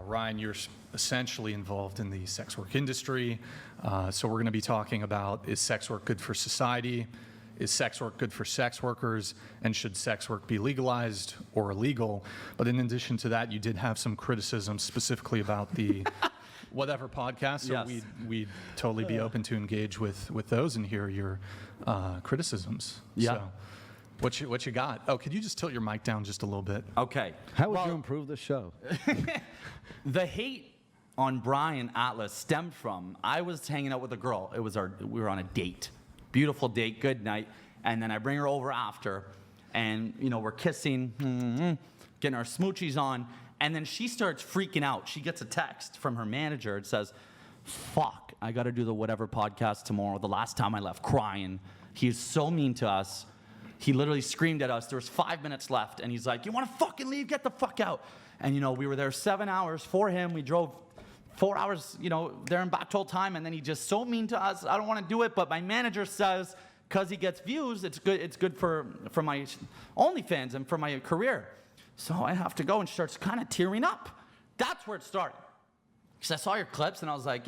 Ryan, you're essentially involved in the sex work industry. So we're going to be talking about, is sex work good for society? Is sex work good for sex workers? And should sex work be legalized or illegal? But in addition to that, you did have some criticism specifically about the Whatever podcast. So Yes. we'd totally be open to engage with those and hear your criticisms. Yeah. So what you got? Oh, could you just tilt your mic down just a little bit? Okay. How would you improve the show? The hate on Brian Atlas stemmed from, I was hanging out with a girl. We were on a date. Beautiful date, good night. And then I bring her over after, and we're kissing, getting our smoochies on, and then she starts freaking out. She gets a text from her manager. It says, fuck, I gotta do the Whatever podcast tomorrow. The last time I left crying. He is so mean to us. He literally screamed at us. There was 5 minutes left, and he's like, you wanna fucking leave? Get the fuck out. And we were there 7 hours for him. We drove 4 hours, there and back the whole time, and then he just so mean to us. I don't want to do it, but my manager says, because he gets views, it's good for my OnlyFans and for my career. So I have to go, and she starts kind of tearing up. That's where it started. Because I saw your clips, and I was like,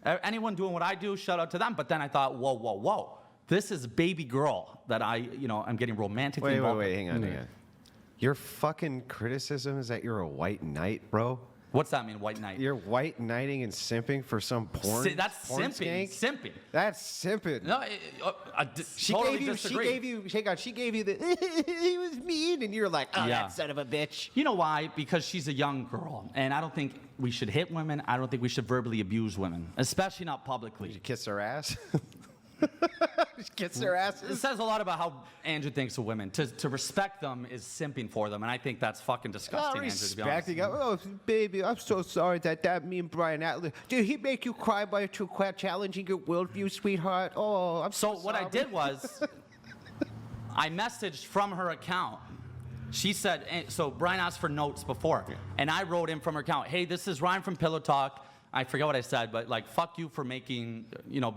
anyone doing what I do, shout out to them. But then I thought, whoa. This is baby girl that I'm getting romantically involved with. Wait, hang on. Your fucking criticism is that you're a white knight, bro? What's that mean, white knight? You're white knighting and simping for some porn. That's porn simping. skank? Simping. That's simping. No, I totally disagree. She gave you the he was mean, and you're like, oh, Yeah. that son of a bitch. You know why? Because she's a young girl, and I don't think we should hit women. I don't think we should verbally abuse women, especially not publicly. You kiss her ass. Kiss their It asses. says a lot about how Andrew thinks of women. To respect them is simping for them, and I think that's fucking disgusting, Andrew, to be honest. Respecting. Oh, baby, I'm so sorry that me and Brian Atlas. Did he make you cry by challenging your worldview, sweetheart? Oh, I'm so So what I sorry. did was, I messaged from her account. She said, so Brian asked for notes before, and I wrote in from her account, hey, this is Ryan from Pillow Talk. I forget what I said, but fuck you for making,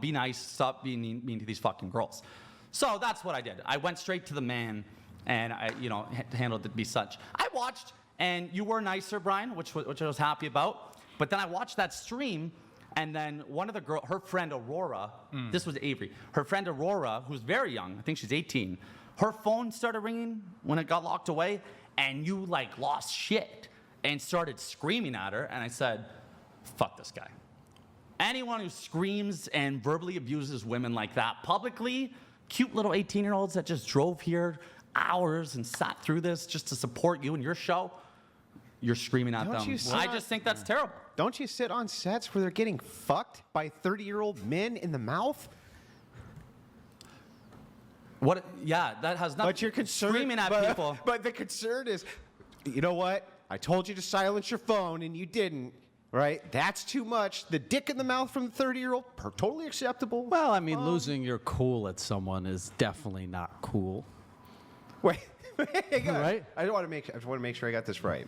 be nice, stop being mean to these fucking girls. So that's what I did. I went straight to the man, and I, handled it to be such. I watched, and you were nicer, Brian, which I was happy about. But then I watched that stream, and then one of the girls, her friend Aurora, this was Avery, her friend Aurora, who's very young, I think she's 18, her phone started ringing when it got locked away, and you lost shit and started screaming at her, and I said, fuck this guy. Anyone who screams and verbally abuses women like that publicly, cute little 18-year-olds that just drove here hours and sat through this just to support you and your show, you're screaming at them. I just think that's terrible. Don't you sit on sets where they're getting fucked by 30-year-old men in the mouth? What? Yeah, that has nothing. But you're concerned. Screaming at people. But the concern is, you know what? I told you to silence your phone, and you didn't. Right? That's too much. The dick in the mouth from the 30-year-old, totally acceptable. Well, I mean, losing your cool at someone is definitely not cool. Wait, hang on. Right? I want to make sure I got this right.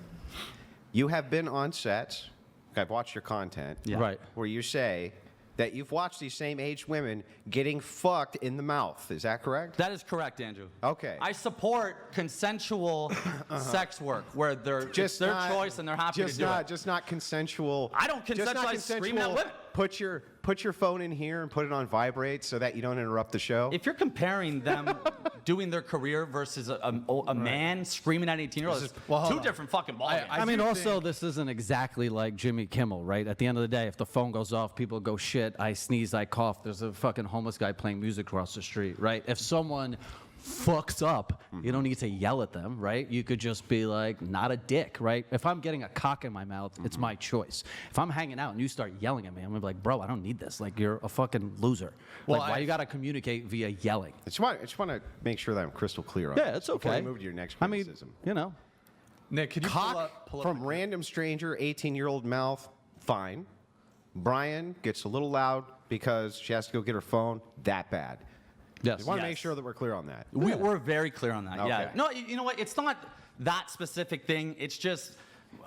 You have been on sets. I've watched your content. Yeah. Right. Where you say that you've watched these same aged women getting fucked in the mouth. Is that correct? That is correct, Andrew. Okay. I support consensual sex work where it's their choice and they're happy to do it. Just not consensual. I don't consensualize screaming at women. Put your phone in here and put it on vibrate so that you don't interrupt the show. If you're comparing them doing their career versus a man screaming at an 18-year-old, it's two different fucking ballgames. I mean, also, this isn't exactly like Jimmy Kimmel, right? At the end of the day, if the phone goes off, people go shit, I sneeze, I cough. There's a fucking homeless guy playing music across the street, right? If someone fucks up, you don't need to yell at them, right? You could just be like, not a dick, right? If I'm getting a cock in my mouth, it's my choice. If I'm hanging out and you start yelling at me, I'm gonna be like, bro, I don't need this. Like, you're a fucking loser. Well, why you gotta communicate via yelling? I just want to make sure that I'm crystal clear on Yeah, this it's okay. before I move to your next I mean, criticism. Nick, could you Cock pull up from random stranger, 18-year-old mouth, fine. Brian gets a little loud because she has to go get her phone, that bad. Yes. I want to Yes. make sure that we're clear on that. We're very clear on that. Yeah. Okay. No, you know what? It's not that specific thing. It's just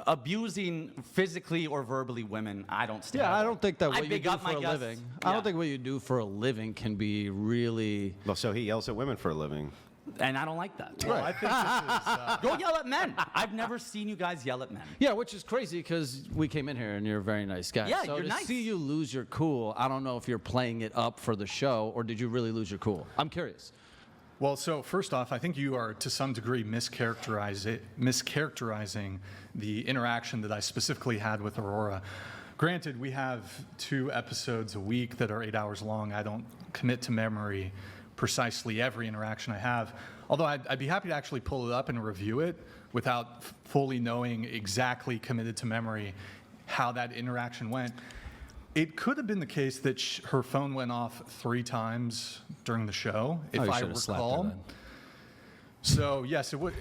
abusing physically or verbally women. I don't stand. Yeah, by I don't think that I what you big do up for my a guests. living. I Yeah. don't think what you do for a living can be really. Well, so he yells at women for a living. And I don't like that. Well, I think this is, Go yell at men. I've never seen you guys yell at men. Yeah, which is crazy because we came in here and you're a very nice guy. Yeah, so you're to nice. see you lose your cool, I don't know if you're playing it up for the show or did you really lose your cool? I'm curious. well, so first off, I think you are to some degree mischaracterizing the interaction that I specifically had with Aurora. Granted, we have 2 episodes a week that are 8 hours long. I don't commit to memory precisely every interaction I have, although I'd be happy to actually pull it up and review it without fully knowing exactly committed to memory how that interaction went. It could have been the case that her phone went off 3 times during the show, if you I should have slapped her recall. then. So yes, it would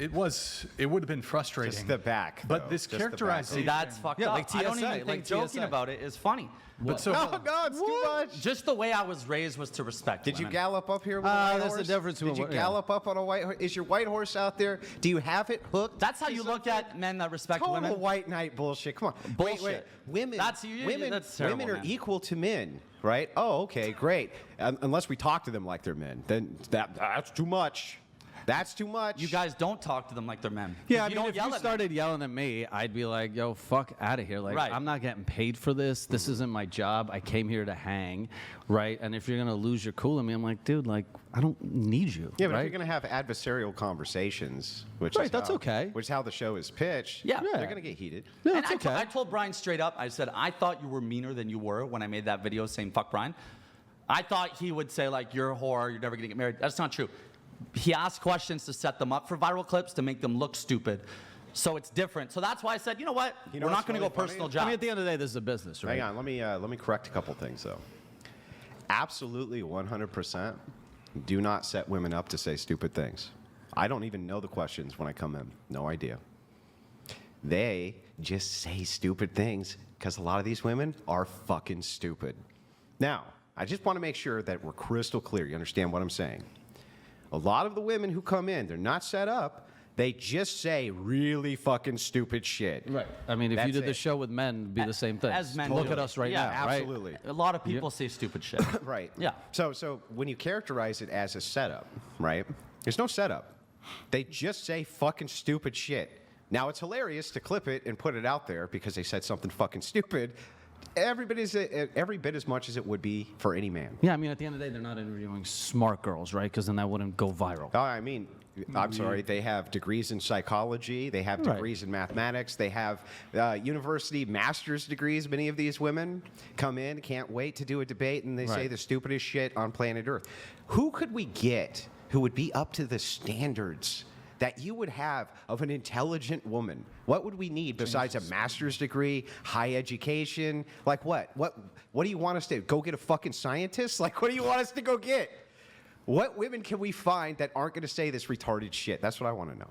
have been frustrating. Just the back, But though. this Just the back. characterization. See, that's fucked Yeah, up. like I don't TSA, even think like joking TSA. about it is funny. But so Oh, no, it's too much. Just the way I was raised was to respect Did you women. gallop up here with a white there's a horse? difference Did between you what- yeah. gallop up on a white horse? Is your white horse out there? Do you have it hooked? That's how to you look something? at men that respect Total women. white knight bullshit. Come on. Bullshit. Wait. Women. That's- women. that's terrible, women are man. equal to men, right? Oh, okay, great. Unless we talk to them like they're men, then that's too much. That's too much. You guys don't talk to them like they're men. Yeah, I you mean, don't if yell you at started yelling at me, I'd be like, yo, fuck out of here. Like, Right. I'm not getting paid for this. This isn't my job. I came here to hang, right? And if you're going to lose your cool at me, I'm like, dude, like, I don't need you, Yeah, but right? if you're going to have adversarial conversations, which Right, is that's how, okay. which is how the show is pitched, Yeah. they're Yeah. going to get heated. No, And it's okay. I told Brian straight up, I said, I thought you were meaner than you were when I made that video saying fuck Brian. I thought he would say, like, you're a whore, you're never gonna get married. That's not true. He asked questions to set them up for viral clips to make them look stupid. So it's different. So that's why I said, you know what? You know We're what's not gonna really go funny? personal I jobs. mean, at the end of the day, this is a business, right? Hang on, let me correct a couple things though. Absolutely 100% do not set women up to say stupid things. I don't even know the questions when I come in. No idea. They just say stupid things because a lot of these women are fucking stupid. Now, I just want to make sure that we're crystal clear. You understand what I'm saying? A lot of the women who come in, they're not set up. They just say really fucking stupid shit. Right. I mean, if you That's did the it. show with men, it'd be the same thing. As men Look do. at us right Yeah, now, right? Absolutely. A lot of people say stupid shit. Right. Yeah. So when you characterize it as a setup, right? There's no setup. They just say fucking stupid shit. Now it's hilarious to clip it and put it out there because they said something fucking stupid. Every bit as much as it would be for any man. Yeah, I mean, at the end of the day, they're not interviewing smart girls, right? Because then that wouldn't go viral. Oh, I mean, I'm sorry. They have degrees in psychology. They have Right. degrees in mathematics. They have university master's degrees. Many of these women come in, can't wait to do a debate, and they say Right. the stupidest shit on planet Earth. Who could we get who would be up to the standards that you would have of an intelligent woman? What would we need besides a master's degree, high education? Like what? What do you want us to go get a fucking scientist? Like what do you want us to go get? What women can we find that aren't going to say this retarded shit? That's what I want to know.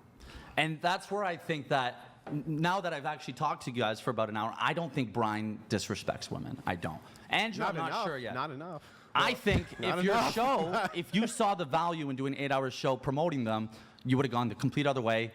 And that's where I think that now that I've actually talked to you guys for about an hour, I don't think Brian disrespects women. I don't. Andrew, I'm not sure yet. Not enough. I think not if your enough. show, if you saw the value in doing an 8-hour show promoting them, you would have gone the complete other way.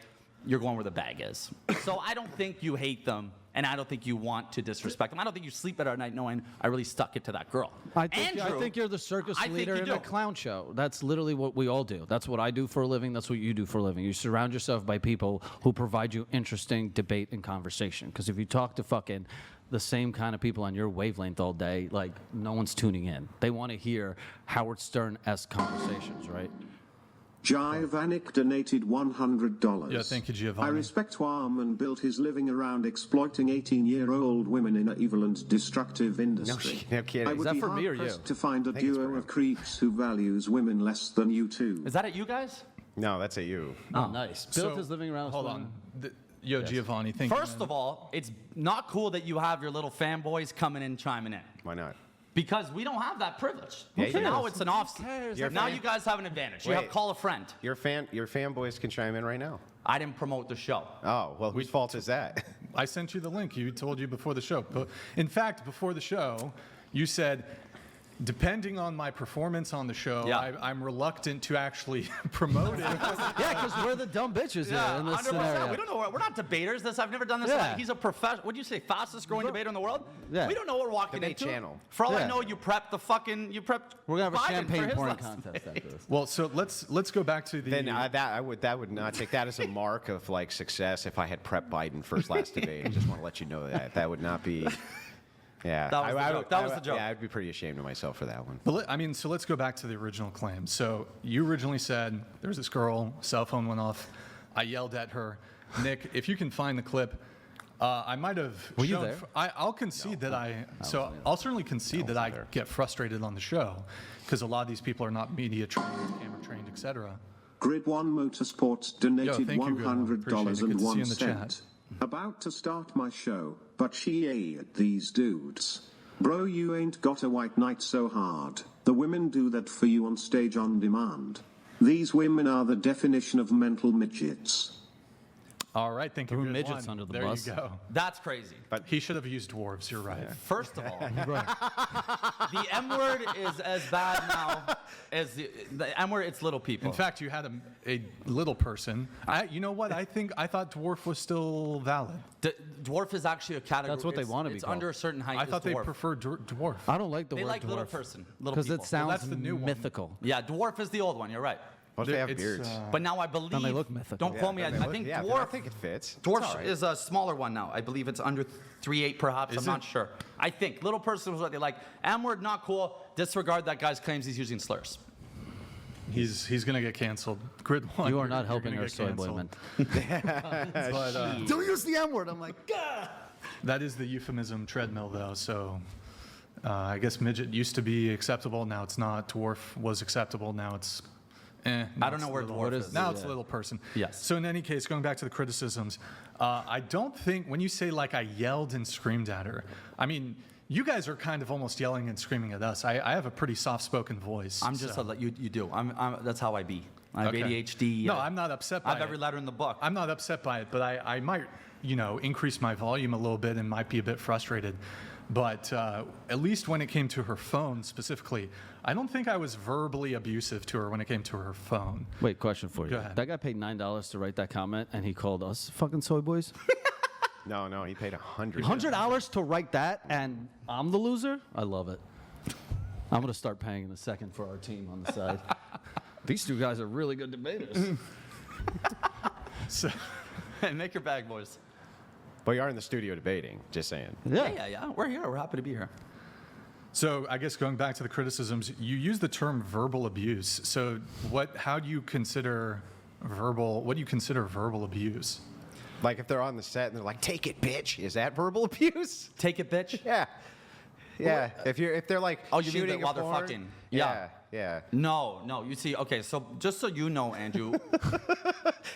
You're going where the bag is. So I don't think you hate them, and I don't think you want to disrespect them. I don't think you sleep better at night knowing I really stuck it to that girl. I think Andrew, you're the circus I think leader you in a do. clown show. That's literally what we all do. That's what I do for a living. That's what you do for a living. You surround yourself by people who provide you interesting debate and conversation. Because if you talk to fucking the same kind of people on your wavelength all day, like no one's tuning in. They want to hear Howard Stern-esque conversations, right? Giovannik donated $100. Yeah, thank you, Giovanni. I respect Warman built his living around exploiting 18-year-old women in an evil and destructive industry. No kidding. I Is would that be for me or you? hard-pressed to find a think it's duo for him. of creeps who values women less than you two. Is that it, you guys? No, that's a you. Oh, nice. Built his living around. Hold on. Giovanni, thank First you. of all, it's not cool that you have your little fanboys coming in chiming in. Why not? Because we don't have that privilege. Yeah, you So do. now it's an off. You're Now fan- you guys have an advantage. You Wait. have call a friend. Your fanboys can chime in right now. I didn't promote the show. Oh, well, whose fault is that? I sent you the link. You told you before the show. In fact, before the show, you said, Depending on my performance on the show, Yeah. I'm reluctant to actually promote it. Yeah, because we're the dumb bitches here in this 100%. scenario. We don't know. We're not debaters. I've never done this. Yeah. He's a professional. What do you say? Fastest growing debater in the world? Yeah. We don't know what we're walking Debate into. channel. For all I Yeah. know, you prepped We're gonna have a Biden for champagne his pouring last contest after this. Well, so let's go back to the. Then that would not take that as a mark of like success if I had prepped Biden for his last debate. I just want to let you know that would not be. Yeah, That was the joke. That was the joke. Yeah, I'd be pretty ashamed of myself for that one. But so let's go back to the original claim. So you originally said there's this girl, cell phone went off. I yelled at her. Nick, if you can find the clip, I might have. Were you shown- there? I'll concede that I'll certainly concede that I there. get frustrated on the show because a lot of these people are not media trained, camera trained, etc. Grid One Motorsports donated thank you, Grid One. Appreciate it. Good to see you in $100.01. the chat. About to start my show, but she ate these dudes. Bro, you ain't got a white knight so hard. The women do that for you on stage on demand. These women are the definition of mental midgets. All right, thank you. Threw Grid midgets One. under the there bus. you go. That's crazy. But he should have used dwarves. You're right. First of all, the M word is as bad now as the M word. It's little people. In fact, you had a little person. You know what? I thought dwarf was still valid. Dwarf is actually a category. That's what they want to be It's called. under a certain height. I is thought they dwarf. preferred dwarf. I don't like the They word like little dwarf. person, little Because people. it sounds that's the new one. mythical. Yeah, dwarf is the old one. You're right. Plus they have It's, beards. But now I believe. they look mythical. Don't quote me. I think yeah, dwarf. I think it fits. It's Dwarf all right. is a smaller one now. I believe it's under 3'8", perhaps. I'm not sure. I think little person was what they like. M word not cool. Disregard that guy's claims he's using slurs. He's gonna get canceled. Grid One. You are you're- not you're helping gonna our get soy boy, canceled. man. But Don't use the M word. I'm like, that is the euphemism treadmill, though. So I guess midget used to be acceptable. Now it's not. Dwarf was acceptable. Now it's. Now I don't know it's where little. dwarf is. Now it's a little person. Yes. So in any case, going back to the criticisms, I don't think when you say like I yelled and screamed at her, I mean. You guys are kind of almost yelling and screaming at us. I have a pretty soft-spoken voice. I'm just so. you do. That's how I be. I have Okay. ADHD. No, I'm not upset by I have it. every letter in the book. I'm not upset by it, but I might, increase my volume a little bit and might be a bit frustrated. But at least when it came to her phone specifically, I don't think I was verbally abusive to her when it came to her phone. wait, question for you. Go ahead. That guy paid $9 to write that comment, and he called us fucking soy boys. No, he paid $100. $100 to write that, and I'm the loser? I love it. I'm going to start paying in a second for our team on the side. These two guys are really good debaters. So, Make your bag, boys. But you are in the studio debating. Just saying. Yeah. We're here. We're happy to be here. so I guess going back to the criticisms, you use the term verbal abuse. So how do you consider what do you consider verbal abuse? Like if they're on the set and they're like, "Take it, bitch," is that verbal abuse? Take it, bitch. Yeah. Yeah. If they're like Oh, you mean shooting that while a they're porn? fucking? Yeah. Yeah. No. You see, okay. So just so you know, Andrew.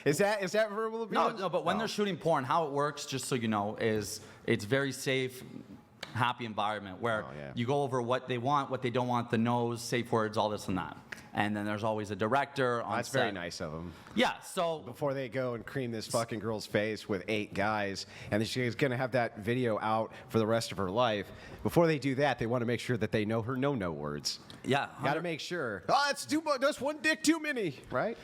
Is that verbal abuse? No. But when they're shooting porn, how it works, just so you know, is it's very safe, happy environment where Oh, yeah. you go over what they want, what they don't want, the no's, safe words, all this and that. And then there's always a director on That's set. very nice of them. Yeah. So Before they go and cream this fucking girl's face with 8 guys, and she's gonna have that video out for the rest of her life. Before they do that, they want to make sure that they know her no yeah, words. Got to 100 make sure. Oh, it's too much. That's one dick too many, right?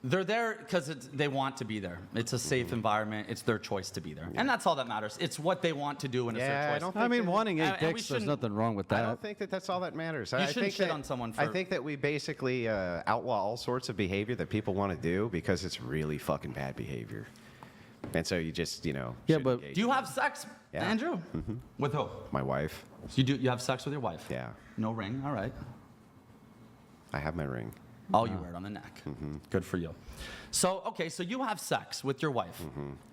They're there because they want to be there. It's a safe environment. It's their choice to be there, and that's all that matters. It's what they want to do, and it's Yeah, their I choice. don't I think mean, that- wanting 8 and we dicks, there's shouldn't- nothing wrong with I that. don't think that that's all that matters. You I shouldn't think shit that- on someone I for- think that we basically outlaw all sorts of behavior that people want to do because it's really fucking bad behavior. And so you just, Yeah, should but- engage Do you have sex, Yeah. Andrew? With who? my wife. You have sex with your wife? Yeah. No ring. All right. I have my ring. Oh, you wear it on the neck. Good for you. So, okay, so you have sex with your wife.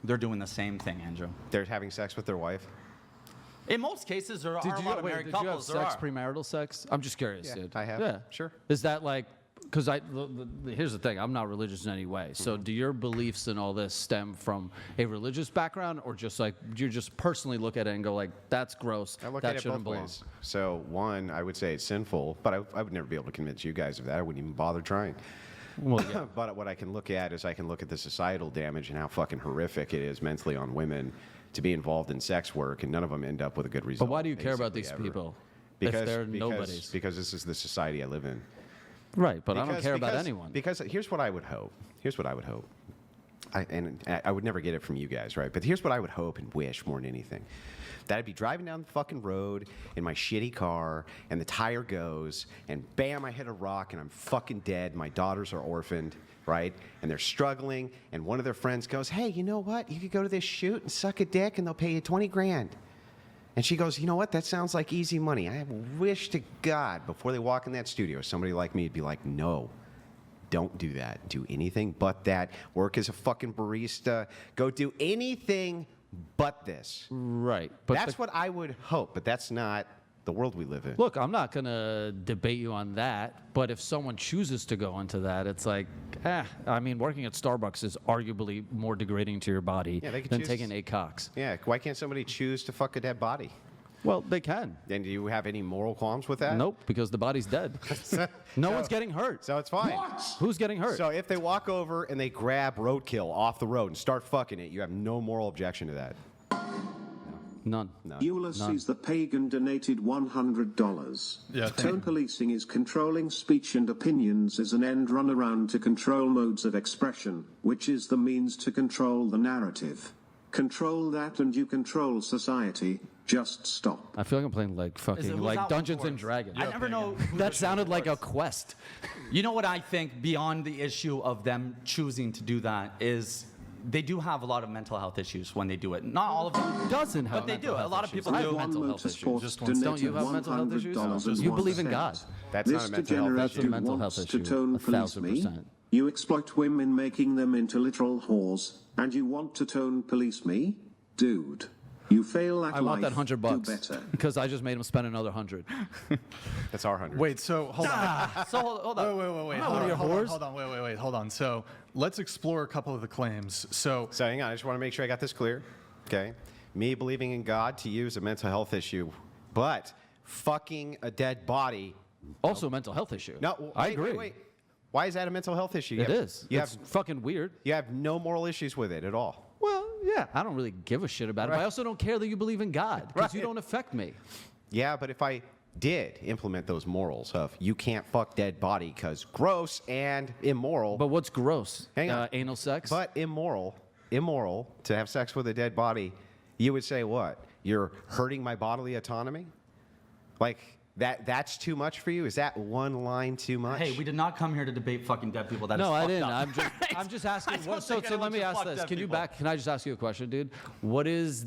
They're doing the same thing, Andrew. They're having sex with their wife. In most cases, there are a lot of married did you have couples. There sex, are. premarital sex? I'm just curious, Yeah, dude. I have. Yeah. Sure. Is that like, because here's the thing, I'm not religious in any way. So do your beliefs and all this stem from a religious background, or just like, you just personally look at it and go like, that's gross, I look that at it shouldn't both belong? ways. So one, I would say it's sinful, but I would never be able to convince you guys of that. I wouldn't even bother trying. Well, yeah. But what I can look at is I can look at the societal damage and how fucking horrific it is mentally on women to be involved in sex work, and none of them end up with a good result. But why do you care about basically, these ever. people? if they're nobodies. Because this is the society I live in. Right, but I don't Because- care about because- anyone. Because here's what I would hope. Here's what I would hope. I would never get it from you guys, right? But here's what I would hope and wish more than anything. That I'd be driving down the fucking road in my shitty car, and the tire goes, and bam, I hit a rock, and I'm fucking dead. My daughters are orphaned, right? And they're struggling, and one of their friends goes, hey, you know what? You could go to this shoot and suck a dick, and they'll pay you 20 grand. And she goes, you know what? That sounds like easy money. I wish to God, before they walk in that studio, somebody like me would be like, no. Don't do that. Do anything but that. Work as a fucking barista. Go do anything but this. Right, but That's what I would hope, but that's not the world we live in. look, I'm not gonna debate you on that. But if someone chooses to go into that, it's like, I mean, working at Starbucks is arguably more degrading to your body Yeah, they could than choose- taking 8 cocks. Yeah, why can't somebody choose to fuck a dead body? Well, they can. And do you have any moral qualms with that? Nope, because the body's dead. No one's getting hurt. So it's fine. Who's getting hurt? So if they walk over and they grab roadkill off the road and start fucking it, you have no moral objection to that. None. Ulysses the Pagan donated $100. Yeah, thank Tone you. policing is controlling speech and opinions as an end run around to control modes of expression, which is the means to control the narrative. Control that and you control society. Just stop. I feel like I'm playing like fucking who's like that one Dungeons for? and Dragons. I never know. who That the sounded like a for. quest. You know what I think beyond the issue of them choosing to do that is they do have a lot of mental health issues when they do it. Not all of them. Doesn't have But they mental do. A health lot of issues. people I do. have One mental health issues. Motorsports Just one Don't you donated have mental health issues? $100 You believe in God. That's this not a mental health degenerate That's a dude mental wants health to issue, tone police me. 1000%. You exploit women, making them into literal whores, and you want to tone police me, dude. You fail at I life. want that $100 Do better. because I just made him spend another 100. That's our 100. Wait, so hold on. So hold on. Wait. not one of your whores. Hold on. Wait. Hold on. So let's explore a couple of the claims. So So hang on, I just want to make sure I got this clear. Okay. Me believing in God to you is a mental health issue, but fucking a dead body. Also a mental health issue. No, I wait, agree. Wait. Why is that a mental health issue? It is. You It's have, fucking weird. you have no moral issues with it at all. Well, yeah, I don't really give a shit about it. But I Right. also don't care that you believe in God because you Right. don't affect me. Yeah, but if I did implement those morals of you can't fuck dead body because gross and immoral, But what's gross? Hang on. Anal sex? but immoral to have sex with a dead body, you would say what? You're hurting my bodily autonomy? Like that's too much for you? Is that one line too much? Hey, we did not come here to debate fucking dead people. That is No, I fucked didn't. up. I'm just asking. I don't What, so think so let anyone's me a ask fucked this. up Can you people. back? Can I just ask you a question, dude? What is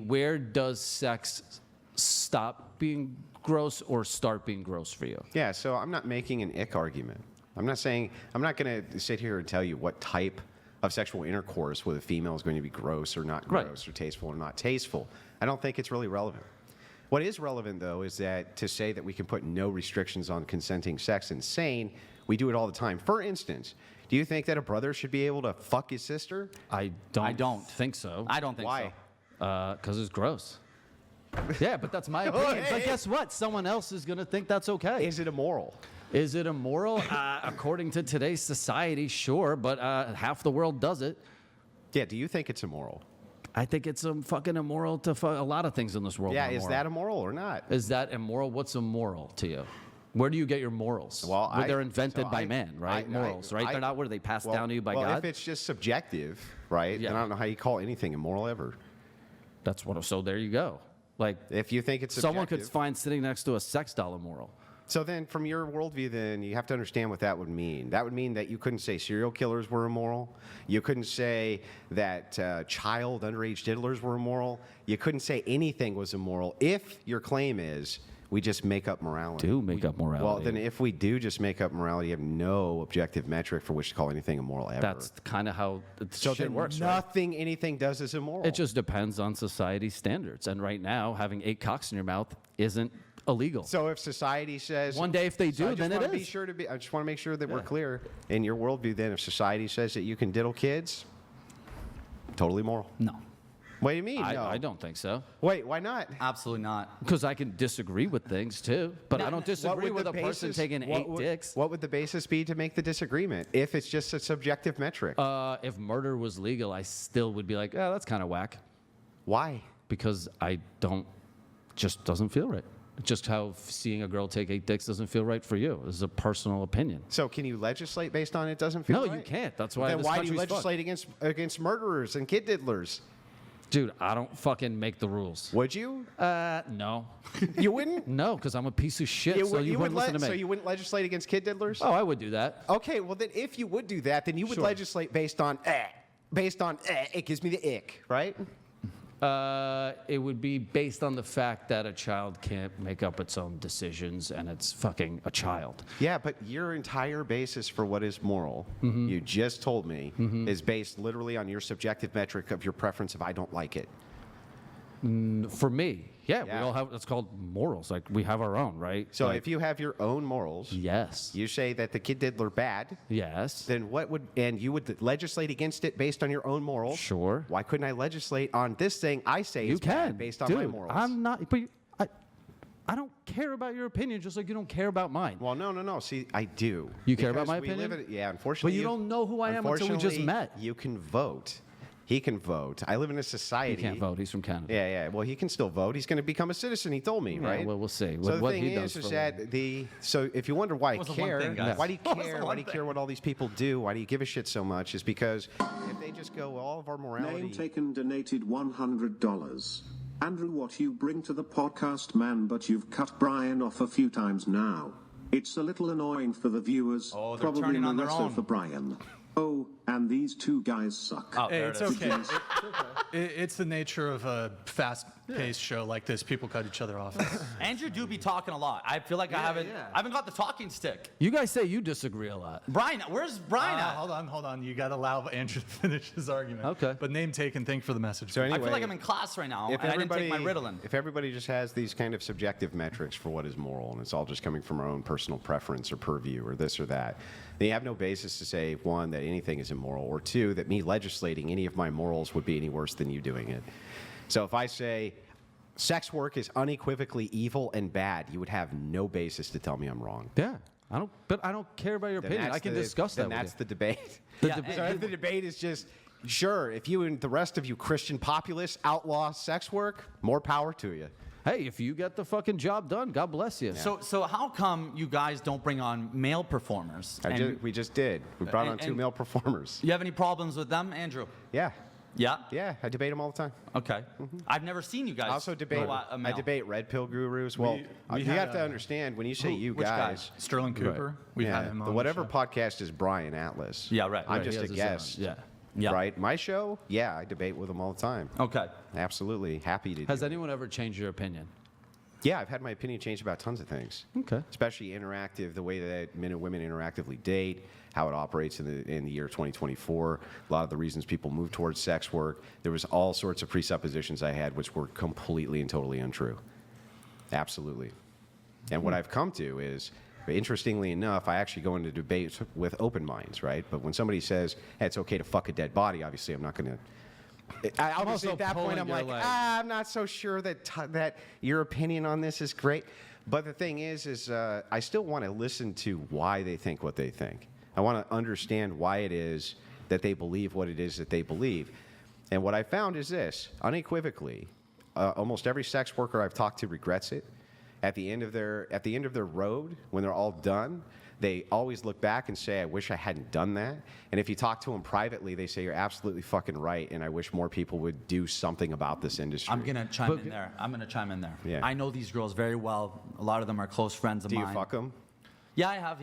where does sex stop being gross or start being gross for you? Yeah, so I'm not making an ick argument. I'm not going to sit here and tell you what type of sexual intercourse with a female is going to be gross or not Right. gross or tasteful or not tasteful. I don't think it's really relevant. What is relevant, though, is that to say that we can put no restrictions on consenting sex insane, we do it all the time. For instance, do you think that a brother should be able to fuck his sister? I don't think so. I don't think Why? so. Because it's gross. Yeah, but that's my opinion. But guess what? Someone else is going to think that's okay. Is it immoral? Is it immoral? According to today's society, sure, but half the world does it. Yeah, do you think it's immoral? I think it's fucking immoral to a lot of things in this world. Yeah, are is immoral. that immoral or not? Is that immoral? What's immoral to you? Where do you get your morals? Well, they're invented by man, right? Morals, right? They're not where they passed down to you by well, God. if it's just subjective, right, Yeah. then I don't know how you call anything immoral ever. That's what. So there you go. Like If you think it's someone could subjective. find sitting next to a sex doll immoral. So then, from your worldview, then you have to understand what that would mean. That would mean that you couldn't say serial killers were immoral. You couldn't say that child underage diddlers were immoral. You couldn't say anything was immoral if your claim is we just make up morality. Do make up morality. Well, then if we do just make up morality, you have no objective metric for which to call anything immoral ever. That's kind of how the so shit then works, right? nothing anything does is immoral. It just depends on society's standards. And right now, having 8 cocks in your mouth isn't illegal. So if society says One day if they So I do, just then it wanna Be is. sure to be. I just want to make sure that we're clear in your worldview. Then, if society says that you can diddle kids, totally moral. No, What do you mean? no. I don't think so. Wait, why not? absolutely not. Because I can disagree with things too, but I don't What disagree would with the a person basis- taking what 8 would- dicks. What would the basis be to make the disagreement if it's just a subjective metric? If murder was legal, I still would be like, oh, that's kind of whack. Why? Because just doesn't feel right. Just how seeing a girl take 8 dicks doesn't feel right for you. This is a personal opinion. So can you legislate based on it doesn't feel No, right? you can't. That's why Then this why do you country's fucked. legislate against murderers and kid diddlers? Dude, I don't fucking make the rules. Would you? No. You wouldn't? No, because I'm a piece of shit, so you would wouldn't listen to me. So you wouldn't legislate against kid diddlers? Oh, I would do that. Okay, well then if you would do that, then you would Sure. legislate based on it gives me the ick, right? It would be based on the fact that a child can't make up its own decisions and it's fucking a child. Yeah, but your entire basis for what is moral, you just told me, is based literally on your subjective metric of your preference of I don't like it. For me, yeah, Yeah. we all have, it's called morals. Like, we have our own, right? So Like, if you have your own morals, yes. you say that the kid diddler bad, Yes. then and you would legislate against it based on your own morals. Sure. Why couldn't I legislate on this thing I say You is bad can. based on Dude, my morals? I'm not, but I don't care about your opinion just like you don't care about mine. Well, no. See, I do. You care about Because my we live opinion? yeah, unfortunately. But you don't know who I am until we just unfortunately, met. You can vote. He can vote. I live in a He society. can't vote. He's from Canada. Yeah. Well, he can still vote. He's going to become a citizen. He told me, Yeah, right? well, we'll see. So What the he thing does is for a that so if you wonder why I What was the one care, thing, guys? why do you What was the care? one Why do you thing? care what all these people do? Why do you give a shit so much? Is because if they just go all of our morality. Name taken donated $100. Andrew, what you bring to the podcast, man, but you've cut Brian off a few times now. It's a little annoying for the viewers, Oh, they're probably turning on their also own. for Brian. Oh, and these two guys suck. Oh, Hey, there it's it is. okay. It's the nature of a fast-paced show like this. People cut each other off. Andrew do be talking a lot. I feel like I haven't got the talking stick. You guys say you disagree a lot. Brian, where's Brian at? Hold on. You got to allow Andrew to finish his argument. Okay. But name taken. Thank you for the message. So I anyway, feel like I'm in class right now, if and I didn't take my everybody- Ritalin. If everybody just has these kind of subjective metrics for what is moral, and it's all just coming from our own personal preference or purview or this or that, then you have no basis to say, one, that anything is immoral, or two, that me legislating any of my morals would be any worse than you doing it. So if I say sex work is unequivocally evil and bad, you would have no basis to tell me I'm wrong. Yeah. I don't care about your Then opinion. that's I can the- discuss that then with that's you. the debate. Yeah, debate- So if the debate is just, sure, if you and the rest of you Christian populists outlaw sex work, more power to you. Hey, if you get the fucking job done, God bless you. So how come you guys don't bring on male performers? And We just did. We brought on two and- male performers. you have any problems with them, Andrew? Yeah. Yeah. Yeah, I debate them all the time. Okay. I've never seen you guys. I also debate. go at a I male. debate red pill gurus. Well, we you had have to a- understand when you say you which guy? guys. Sterling Cooper. We've Yeah, had him on the the whatever show. podcast is Brian Atlas. Yeah, right, I'm right. just He a has his own. guest. Yeah. Yeah. Right. My show. Yeah, I debate with them all the time. Okay. Absolutely happy to. Has do it. anyone ever changed your opinion? Yeah, I've had my opinion changed about tons of things. Okay. Especially interactive, the way that men and women interactively date, how it operates in the year 2024. A lot of the reasons people move towards sex work. There was all sorts of presuppositions I had which were completely and totally untrue. Absolutely. And what I've come to is, interestingly enough, I actually go into debates with open minds, right? But when somebody says, hey, it's okay to fuck a dead body, obviously I'm not going to. Obviously, also at that point, pulling I'm your like, leg. I'm not so sure that your opinion on this is great. But the thing is I still want to listen to why they think what they think. I want to understand why it is that they believe what it is that they believe. And what I found is this, unequivocally, almost every sex worker I've talked to regrets it. At the end of their road, when they're all done, they always look back and say, I wish I hadn't done that. And if you talk to them privately, they say, you're absolutely fucking right, and I wish more people would do something about this industry. I'm gonna chime in there. Yeah. I know these girls very well. A lot of them are close friends of Do mine. you fuck them? Yeah, I have.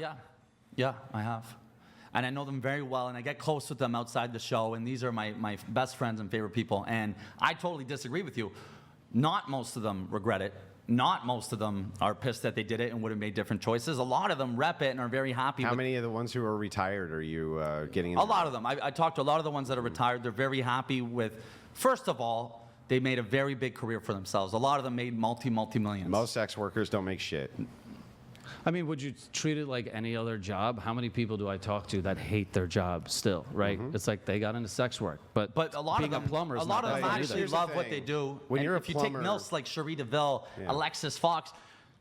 Yeah, I have. And I know them very well, and I get close with them outside the show, and these are my best friends and favorite people. And I totally disagree with you. Not most of them regret it. Not most of them are pissed that they did it and would have made different choices. A lot of them rep it and are very happy. How with many of the ones who are retired are you getting into? A lot of them. I talked to a lot of the ones that are retired. They're very happy with, first of all, they made a very big career for themselves. A lot of them made multi-millions. Most sex workers don't make shit. I mean, would you treat it like any other job? How many people do I talk to that hate their job still, right? It's like they got into sex work, but But a lot being of them, a plumber is a lot not of that them fun actually either. Here's the love what thing. they do. When And you're a if you plumber- take milfs like Cherie DeVille, Yeah. Alexis Fox,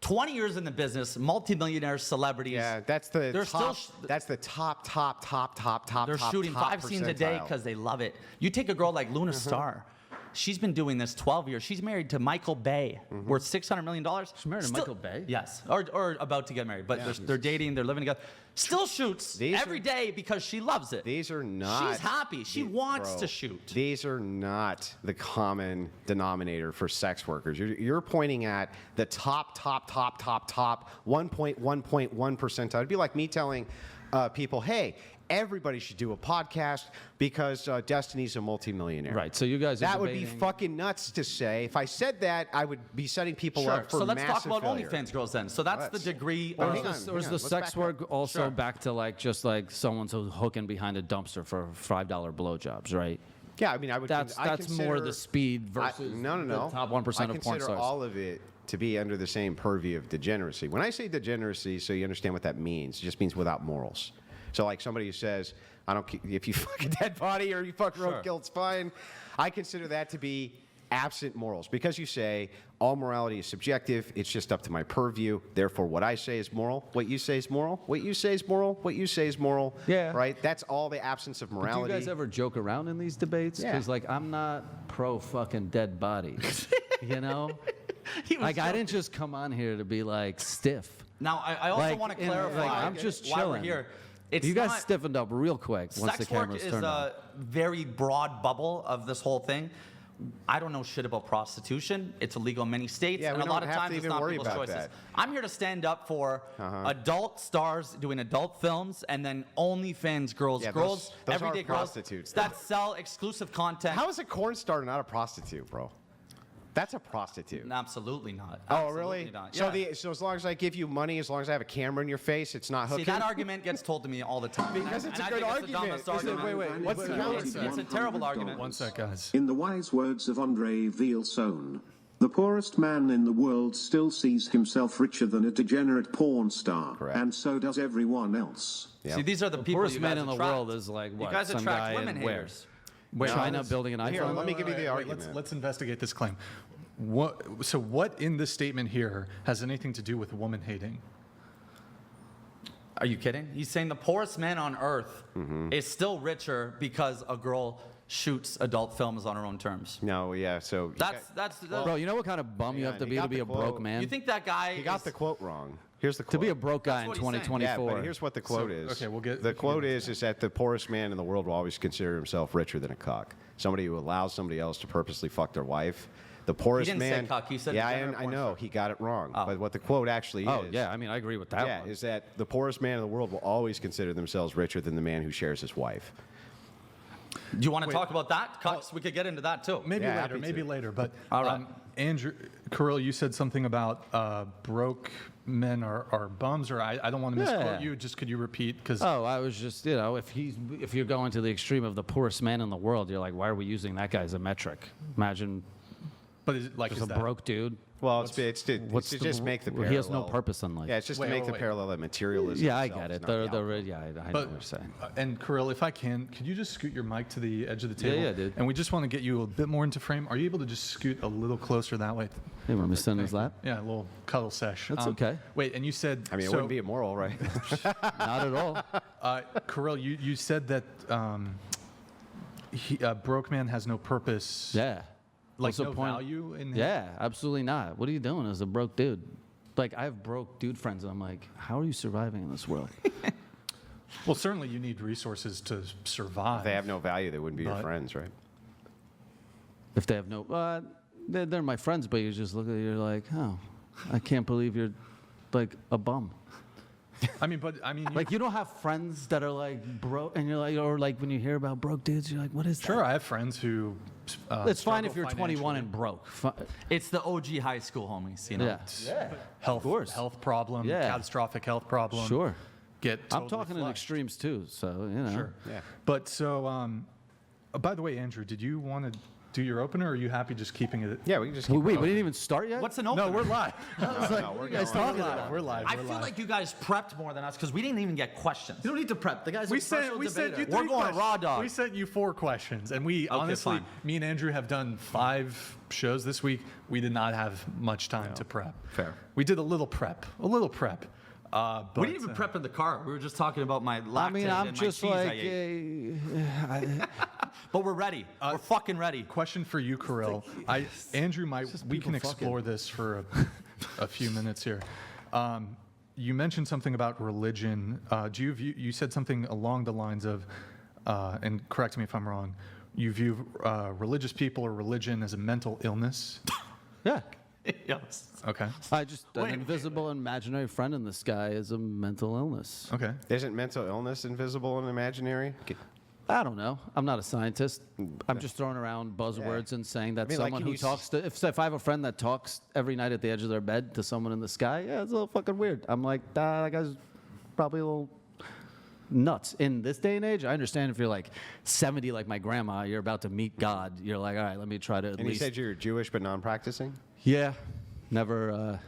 20 years in the business, multimillionaire celebrities. Yeah, that's the They're top. still That's the top. They're shooting 5 scenes a day because they love it. You take a girl like Luna Star. She's been doing this 12 years. She's married to Michael Bay, worth $600 million. She's married to Michael Bay? Yes, or about to get married. But they're dating, they're living together. Still shoots every day because she loves it. These are not. She's happy. She wants to shoot. These are not the common denominator for sex workers. You're pointing at the top 1.1% It'd be like me telling people, hey, everybody should do a podcast because Destiny's a multimillionaire. Right. So you guys are That would be debating- fucking nuts to say. If I said that, I would be setting people Sure. up for So let's talk massive about failure. OnlyFans girls then. So that's the Let's. degree. Well, of- hang on. Or is the let's sex back work up. also Sure. back to like just like someone's hooking behind a dumpster for $5 blowjobs, right? Yeah, I mean, I would. That's I more the consider- speed versus no. the top 1% I of porn consider stars. all of it to be under the same purview of degeneracy. When I say degeneracy, so you understand what that means, it just means without morals. So like somebody who says, I don't care if you fuck a dead body or you fuck roadkill, it's fine. I consider that to be absent morals because you say all morality is subjective. It's just up to my purview. Therefore, what I say is moral. What you say is moral. What you say is moral. What you say is moral. Yeah. Right? That's all the absence of Do morality. you guys ever joke around in these debates? Yeah. Because like I'm not pro fucking dead bodies, you know. He was Like I joking. didn't just come on here to be like stiff. Now, I also Like, want to you know, clarify. like, I'm just why we're chilling. here. It's You guys not, stiffened up real quick once the sex work cameras is turned on. a very broad bubble of this whole thing. I don't know shit about prostitution. It's illegal in many states, Yeah, and we a don't lot of have to times it's even not worry people's about choices. that. I'm here to stand up for adult stars doing adult films, and then OnlyFans girls, Yeah, girls, those everyday are girls prostitutes. that sell exclusive content. How is a corn star not a prostitute, bro? That's a prostitute. Absolutely not. Oh, Absolutely really? Not. So, Yeah. so as long as I give you money, as long as I have a camera in your face, it's not hooking? See, that argument gets told to me all the time. Because it's And a I good think argument. It's the dumbest Is it- argument. wait, what's the counter? It's a terrible argument. One sec, guys. In the wise words of Andre Vielson, the poorest man in the world still sees himself richer than a degenerate porn star, Correct. and so does everyone else. Yeah. See, these are the people Poorest you man guys in the attract. world is like what? You guys some attract guy women in where? haters. China let's- building an here, iPhone. let me give you the argument. Let's investigate this claim. So what in this statement here has anything to do with woman hating? Are you kidding? He's saying the poorest man on earth is still richer because a girl shoots adult films on her own terms. No, yeah. So That's Bro, you know what kind of bum you Hang have to on, be he to got be the a broke quote. man? you think that guy he got is, the quote wrong. Here's the quote. to be a broke guy in That's what he's saying. 2024. Yeah, but here's what the quote So, is. okay, we'll get- the we can quote get is that the poorest man in the world will always consider himself richer than a cuck. Somebody who allows somebody else to purposely fuck their wife. The poorest didn't say man. cuck, he said yeah, degenerate I porn know star. he got it wrong. Oh. But what the quote actually Oh is. yeah, I mean I agree with that Yeah, one. is that the poorest man in the world will always consider themselves richer than the man who shares his wife. Do you want to talk about that? Cucks, we could get into that too. Maybe Yeah, later, happy maybe to. later. But All right. Andrew, Kirill, you said something about broke men are bums, or I don't want to misquote Yeah. you. Just could you repeat? Because Oh, I was just, if you're going to the extreme of the poorest man in the world, you're like, why are we using that guy as a metric? Imagine but is it like just is a that, broke dude. Well, it's to what's the- just make the well, parallel. he has no purpose in life. Yeah, it's just Wait, to make wait, the wait. parallel that materialism. Yeah, I itself get is it. not They're, the they're, outcome. yeah, I know But what you're saying. and Kirill, if I can, could you just scoot your mic to the edge of the Yeah, table? yeah, dude. And we just want to get you a bit more into frame. Are you able to just scoot a little closer that way? Hey, want me to sit in his lap? Yeah, a little cuddle sesh. That's okay. Wait, and you said I mean, it so, wouldn't be immoral, right? Not at all. Kirill, you said that broke man has no purpose. Yeah. Like What's the no point? value in him? Yeah, absolutely not. What are you doing as a broke dude? Like, I have broke dude friends, and I'm like, how are you surviving in this world? Well, certainly you need resources to survive. If they have no value, they wouldn't be your But- friends, right? If they have no, they're my friends, but you just look at it, you're like, oh, I can't believe you're like a bum. I mean, Like, you don't have friends that are like broke, and you're like, or like when you hear about broke dudes, you're like, what is that? sure, I have friends who. It's fine if struggle you're 21 and financially. broke. It's the OG high school homies, you know. Yeah. Health problem, Yeah. catastrophic health problem. Sure. Get. I'm totally talking in flushed. extremes too, so, you know. Sure. Yeah. But so, by the way, Andrew, did you want to do your opener, or are you happy just keeping it? Yeah, we can just Wait, keep we going. didn't even start yet? What's an opener? No, we're live. we're you guys going. talking about? We're live. I we're feel live. like you guys prepped more than us because we didn't even get questions. You don't need to prep. The guy's We sent you We're 3 going questions. raw dog. We sent you 4 questions, and we honestly, fine. me and Andrew have done 5 shows this week. We did not have much time to prep. Fair. We did a little prep. But, We didn't even prep in the car. We were just talking about my lactate I mean, I'm and just my cheese like, I ate. that. But we're ready. We're fucking ready. Question for you, Kirill. Andrew, we can explore this for a few minutes here. You mentioned something about religion. You said something along the lines of, and correct me if I'm wrong, you view religious people or religion as a mental illness? Yeah. Yes. Okay. An invisible imaginary friend in the sky is a mental illness. Okay. Isn't mental illness invisible and imaginary? I don't know. I'm not a scientist. I'm just throwing around buzzwords and saying that I mean, like, someone can who you talks to, if I have a friend that talks every night at the edge of their bed to someone in the sky, yeah, it's a little fucking weird. I'm like, that guy's probably a little nuts. In this day and age, I understand if you're like 70 like my grandma, you're about to meet God. You're like, all right, let me try to at And you least. said you're Jewish but non-practicing? Yeah. Never.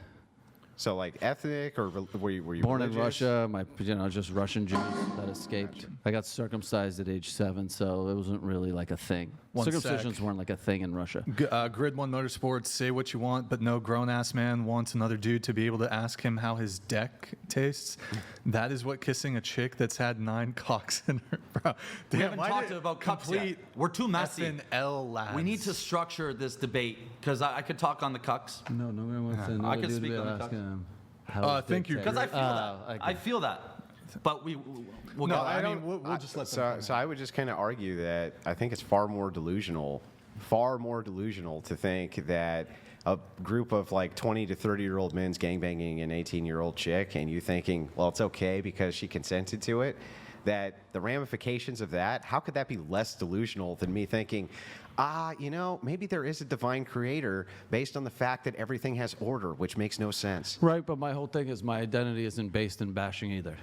So like ethnic or were you Born in religious? Russia, just Russian Jews that escaped. I got circumcised at age 7, so it wasn't really like a thing. One Circumcisions sec. weren't like a thing in Russia. Grid One Motorsports, say what you want, but no grown-ass man wants another dude to be able to ask him how his deck tastes. That is what kissing a chick that's had 9 cocks in her. Bro, We damn, haven't why talked did about cups yet. complete We're too messy. FNL lads. We need to structure this debate because I could talk on the cucks. No one wants to know. I can speak on the cups. thank you, Because I feel that. okay. I feel that. But we'll No, get I there. mean, we'll just let them. So I would just kind of argue that I think it's far more delusional to think that a group of like 20 to 30-year-old men's gangbanging an 18-year-old chick and you thinking, well, it's okay because she consented to it, that the ramifications of that, how could that be less delusional than me thinking, maybe there is a divine creator based on the fact that everything has order, which makes no sense. Right, but my whole thing is my identity isn't based in bashing either.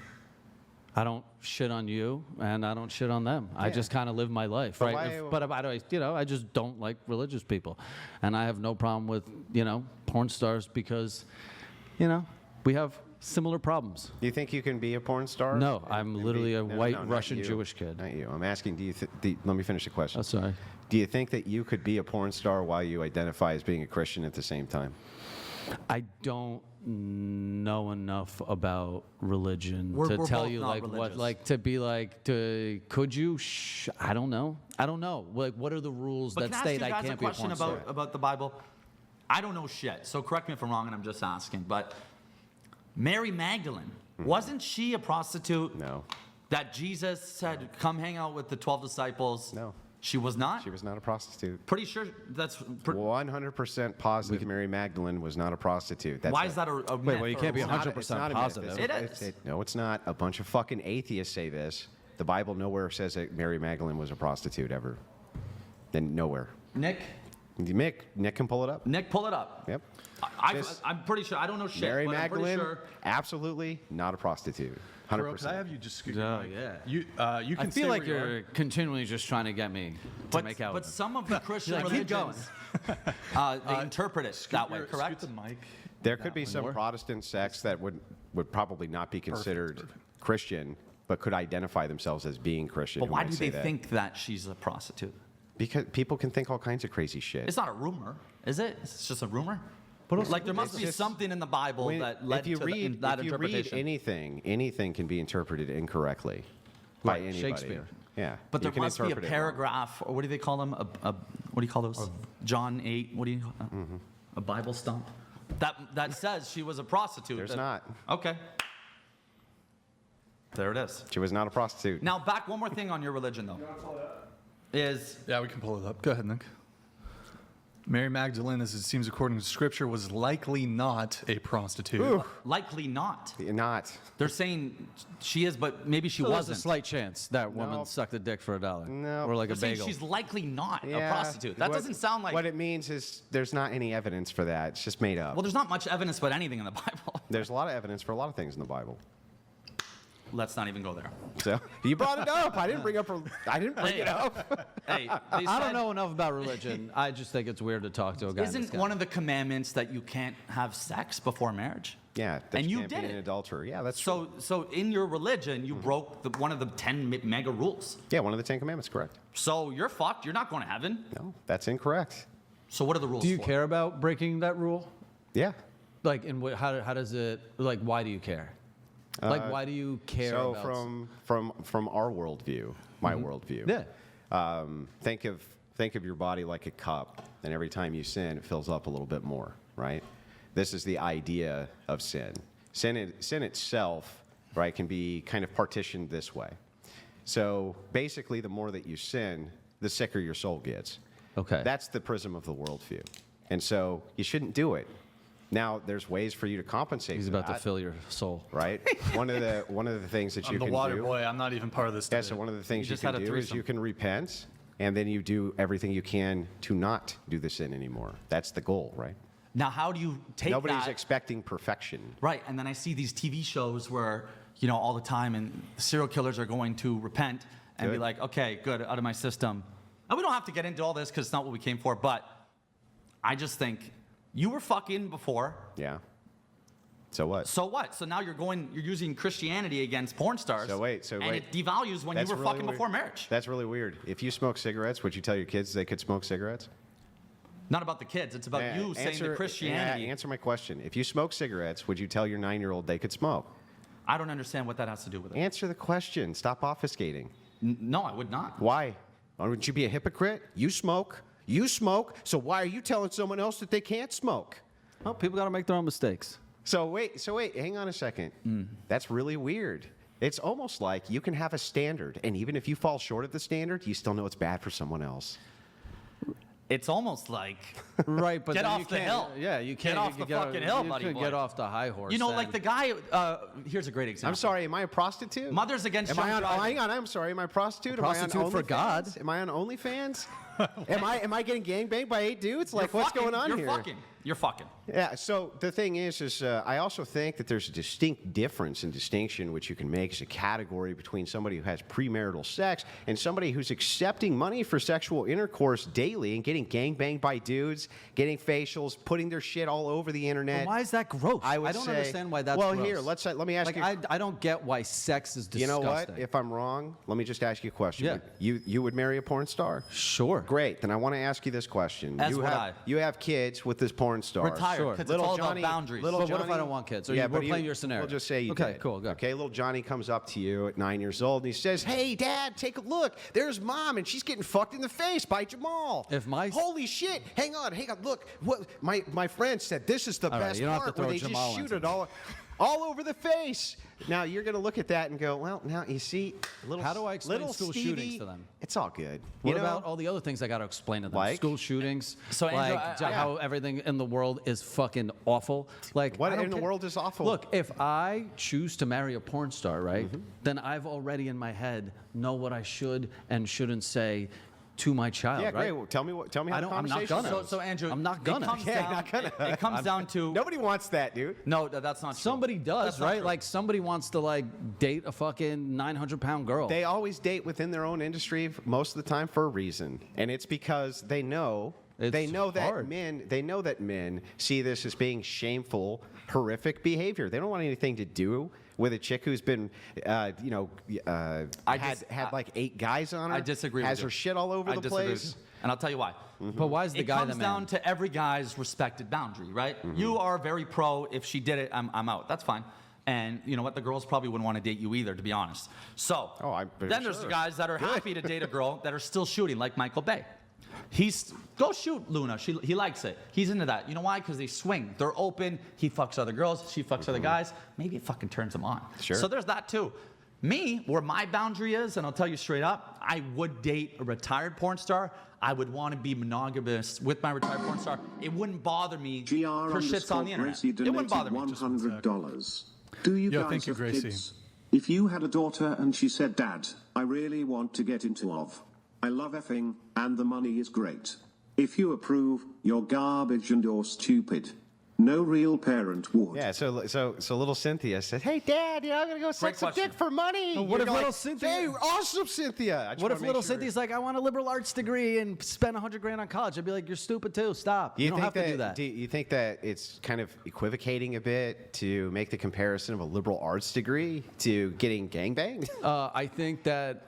I don't shit on you, and I don't shit on them. I just kind of live my life, But right? why- I just don't like religious people, and I have no problem with porn stars because, we have similar problems. Do you think you can be a porn star? No, I'm literally a white not Russian you. Jewish kid. Not you. I'm asking, let me finish the question. Oh, sorry. Do you think that you could be a porn star while you identify as being a Christian at the same time? I don't know enough about religion We're to tell both you not like what religious. like to be like to could you I don't know like what are the rules But that can state I I ask you guys a can't be a question porn star? about the Bible? I don't know shit, so correct me if I'm wrong, and I'm just asking. But Mary Magdalene, wasn't she a prostitute? No. That Jesus said, "Come hang out with the 12 disciples." No. She was not. She was not a prostitute. Pretty sure that's. 100% positive Mary Magdalene was not a prostitute. That's Why is that a Wait, myth well, you or can't be a It's not- 100% it's not a myth. positive. It is. No, it's not. A bunch of fucking atheists say this. The Bible nowhere says that Mary Magdalene was a prostitute ever. Then nowhere. Nick, Nick can pull it up. Nick, pull it up. Yep. I'm pretty sure. I don't know shit. Mary but I'm pretty Magdalene, sure. absolutely not a prostitute. Kirill, could I 100%. have you just scoot Oh, your mic? yeah. You can I stay feel like where you are. you're continually just trying to get me to make out But with them. some of the Christian Like, keep going. religions, they interpret it that way, correct? Scoot the mic. There could be some more. Protestant sects that would probably not be considered Christian, but could identify themselves as being Christian. But who why might do say they that. think that she's a prostitute? Because people can think all kinds of crazy shit. It's not a rumor, is it? It's just a rumor. Like there must it's be just- something in the Bible that led if you to read, that if you read interpretation. anything can be interpreted incorrectly by Right, anybody. Shakespeare. Yeah, But you there can must be a interpret it wrong. paragraph, or what do they call them? What do you call those? John 8. What do you? A Bible stump. That says she was a prostitute. There's not. Okay. There it is. She was not a prostitute. Now back one more thing on your religion though. Is Yeah, we can pull it up. Go ahead, Nick. Mary Magdalene, as it seems according to Scripture, was likely not a prostitute. likely not. Not. They're saying she is, but maybe she So there's wasn't. a slight chance that woman No. sucked a dick for $1. No. Or like They're a saying bagel. she's likely not a Yeah, prostitute. That what- doesn't sound like. What it means is there's not any evidence for that. It's just made up. Well, there's not much evidence about anything in the Bible. There's a lot of evidence for a lot of things in the Bible. Let's not even go there. So you brought it up. I didn't bring up. I didn't bring it up. Hey, they I said, don't know enough about religion. I just think it's weird to talk to a guy. in the Isn't sky. one of the commandments that you can't have sex before marriage? Yeah, that And you can't did be an it. adulterer. Yeah, that's true. So in your religion, you broke one of the 10 mega rules. Yeah, one of the 10 Commandments, correct. So you're fucked. You're not going to heaven. No, that's incorrect. So what are the rules? Do you for? care about breaking that rule? Yeah. Like, and how does it? Like, why do you care? Like, why do you care So about? from our worldview, my worldview. Yeah. Think of your body like a cup, and every time you sin, it fills up a little bit more, right? This is the idea of sin. Sin itself, right, can be kind of partitioned this way. So basically, the more that you sin, the sicker your soul gets. Okay. That's the prism of the worldview. And so you shouldn't do it. Now, there's ways for you to compensate He's for about to that, fill your soul. right? One of the things that you I'm the can water do. boy. I'm not even part of this. Yeah, debate. so one of the things you just can had a do is threesome. you can repent, and then you do everything you can to not do the sin anymore. That's the goal, right? Now, how do you take Nobody's that? expecting perfection. Right, and then I see these TV shows where, all the time, and serial killers are going to repent and be Good. like, okay, good, out of my system. And we don't have to get into all this because it's not what we came for, but I just think you were fucking before. Yeah. So what? So what? So now you're using Christianity against porn stars. So wait. And it devalues when you were really fucking weird. before marriage. That's really weird. If you smoke cigarettes, would you tell your kids they could smoke cigarettes? Not about the kids. It's about you saying that Christianity. Answer my question. If you smoke cigarettes, would you tell your 9-year-old they could smoke? I don't understand what that has to do with it. Answer the question. Stop obfuscating. No, I would not. Why? Why wouldn't you be a hypocrite? You smoke. So why are you telling someone else that they can't smoke? Well, people got to make their own mistakes. So wait, hang on a second. That's really weird. It's almost like you can have a standard, and even if you fall short of the standard, you still know it's bad for someone else. It's almost like Right, but Get then off you the can't, hill. Yeah, you can't. off you the fucking hill, you buddy can boy. get off the high horse. like the guy. Here's a great example. I'm sorry, am I a prostitute? Mothers Against Am I Drunk on? Driving. Hang on, I'm sorry. Am I a prostitute? Prostitute am I on for OnlyFans? God. Am I on OnlyFans? am I getting gangbanged by 8 dudes? Like, what's going on here? You're fucking. Yeah, so the thing is I also think that there's a distinct difference and distinction which you can make as a category between somebody who has premarital sex and somebody who's accepting money for sexual intercourse daily and getting gangbanged by dudes, getting facials, putting their shit all over the internet. Why is that gross? I would don't say- understand why that's well, gross. here, let me ask like, you. I don't get why sex is You know disgusting. what? If I'm wrong, let me just ask you a question. Yeah. You would marry a porn star? Sure. Great. Then I want to ask you this question. As you would have, I. You have kids with this porn star. Retire, Sure. because it's Little all Johnny- about boundaries. little But what if I Johnny- don't want kids? Or Yeah, we're but playing your scenario. We'll just say you Okay, did. cool, go. Okay, little Johnny comes up to you at 9 years old and he says, "Hey, Dad, take a look. There's Mom, and she's getting fucked in the face by Jamal." Holy shit! Hang on. Look, what my friend said. This is the All right, best you don't have to part where throw they Jamal just shoot into it all over the face. Now you're gonna look at that and go, "Well, now you see, little How do I explain little school Stevie, shootings to them? It's all good. What You know? about all the other things I got to explain to them? Like? School shootings. So, Andrew, like I- how everything in the world is fucking awful. Like What I don't in the care. world is awful? Look, if I choose to marry a porn star, right, Mm-hmm. then I've already in my head know what I should and shouldn't say to my child. Yeah, right? great. Well, tell me how I the don't- I'm not conversation gonna. goes. So Andrew, I'm not gonna. It comes Yeah, down, not gonna. It comes down to Nobody wants that, dude. no. That's not true. Somebody does, That's not right? true. Like somebody wants to like date a fucking 900-pound girl. They always date within their own industry most of the time for a reason, and it's because they know It's hard. they know that men see this as being shameful, horrific behavior. They don't want anything to do with a chick who's been, had like 8 guys on her. I disagree. Has with her you. shit all over I the disagree place. with you. And I'll tell you why. But why is the It guy comes the man? down to every guy's respected boundary, right? You are very pro. If she did it, I'm out. That's fine. And you know what? The girls probably wouldn't want to date you either, to be honest. So Oh, I'm pretty then there's the sure. guys that are happy to date a girl that are still shooting, like Michael Bay. Go shoot Luna. He likes it. He's into that. You know why? Because they swing. They're open. He fucks other girls. She fucks other guys. Maybe it fucking turns him on. Sure. So there's that too. Me, where my boundary is, and I'll tell you straight up, I would date a retired porn star. I would want to be monogamous with my retired porn star. It wouldn't bother me GR for shits on the internet. Gracie It wouldn't bother donated me. $100. Do you Yo, guys thank you, have Gracie. kids? If you had a daughter and she said, "Dad, I really want to get into love. I love effing, and the money is great. If you approve, you're garbage and you're stupid." No real parent would. Yeah, so little Cynthia said, "Hey, Dad, I'm gonna go suck some question. dick for money." What You're if little like, Cynthia- Hey, awesome, Cynthia. I just What wanna if make little sure- Cynthia's like, I want a liberal arts degree and spend $100,000 on college? I'd be like, you're stupid too. Stop. You don't have to do that. Do you think that it's kind of equivocating a bit to make the comparison of a liberal arts degree to getting gangbanged? I think that,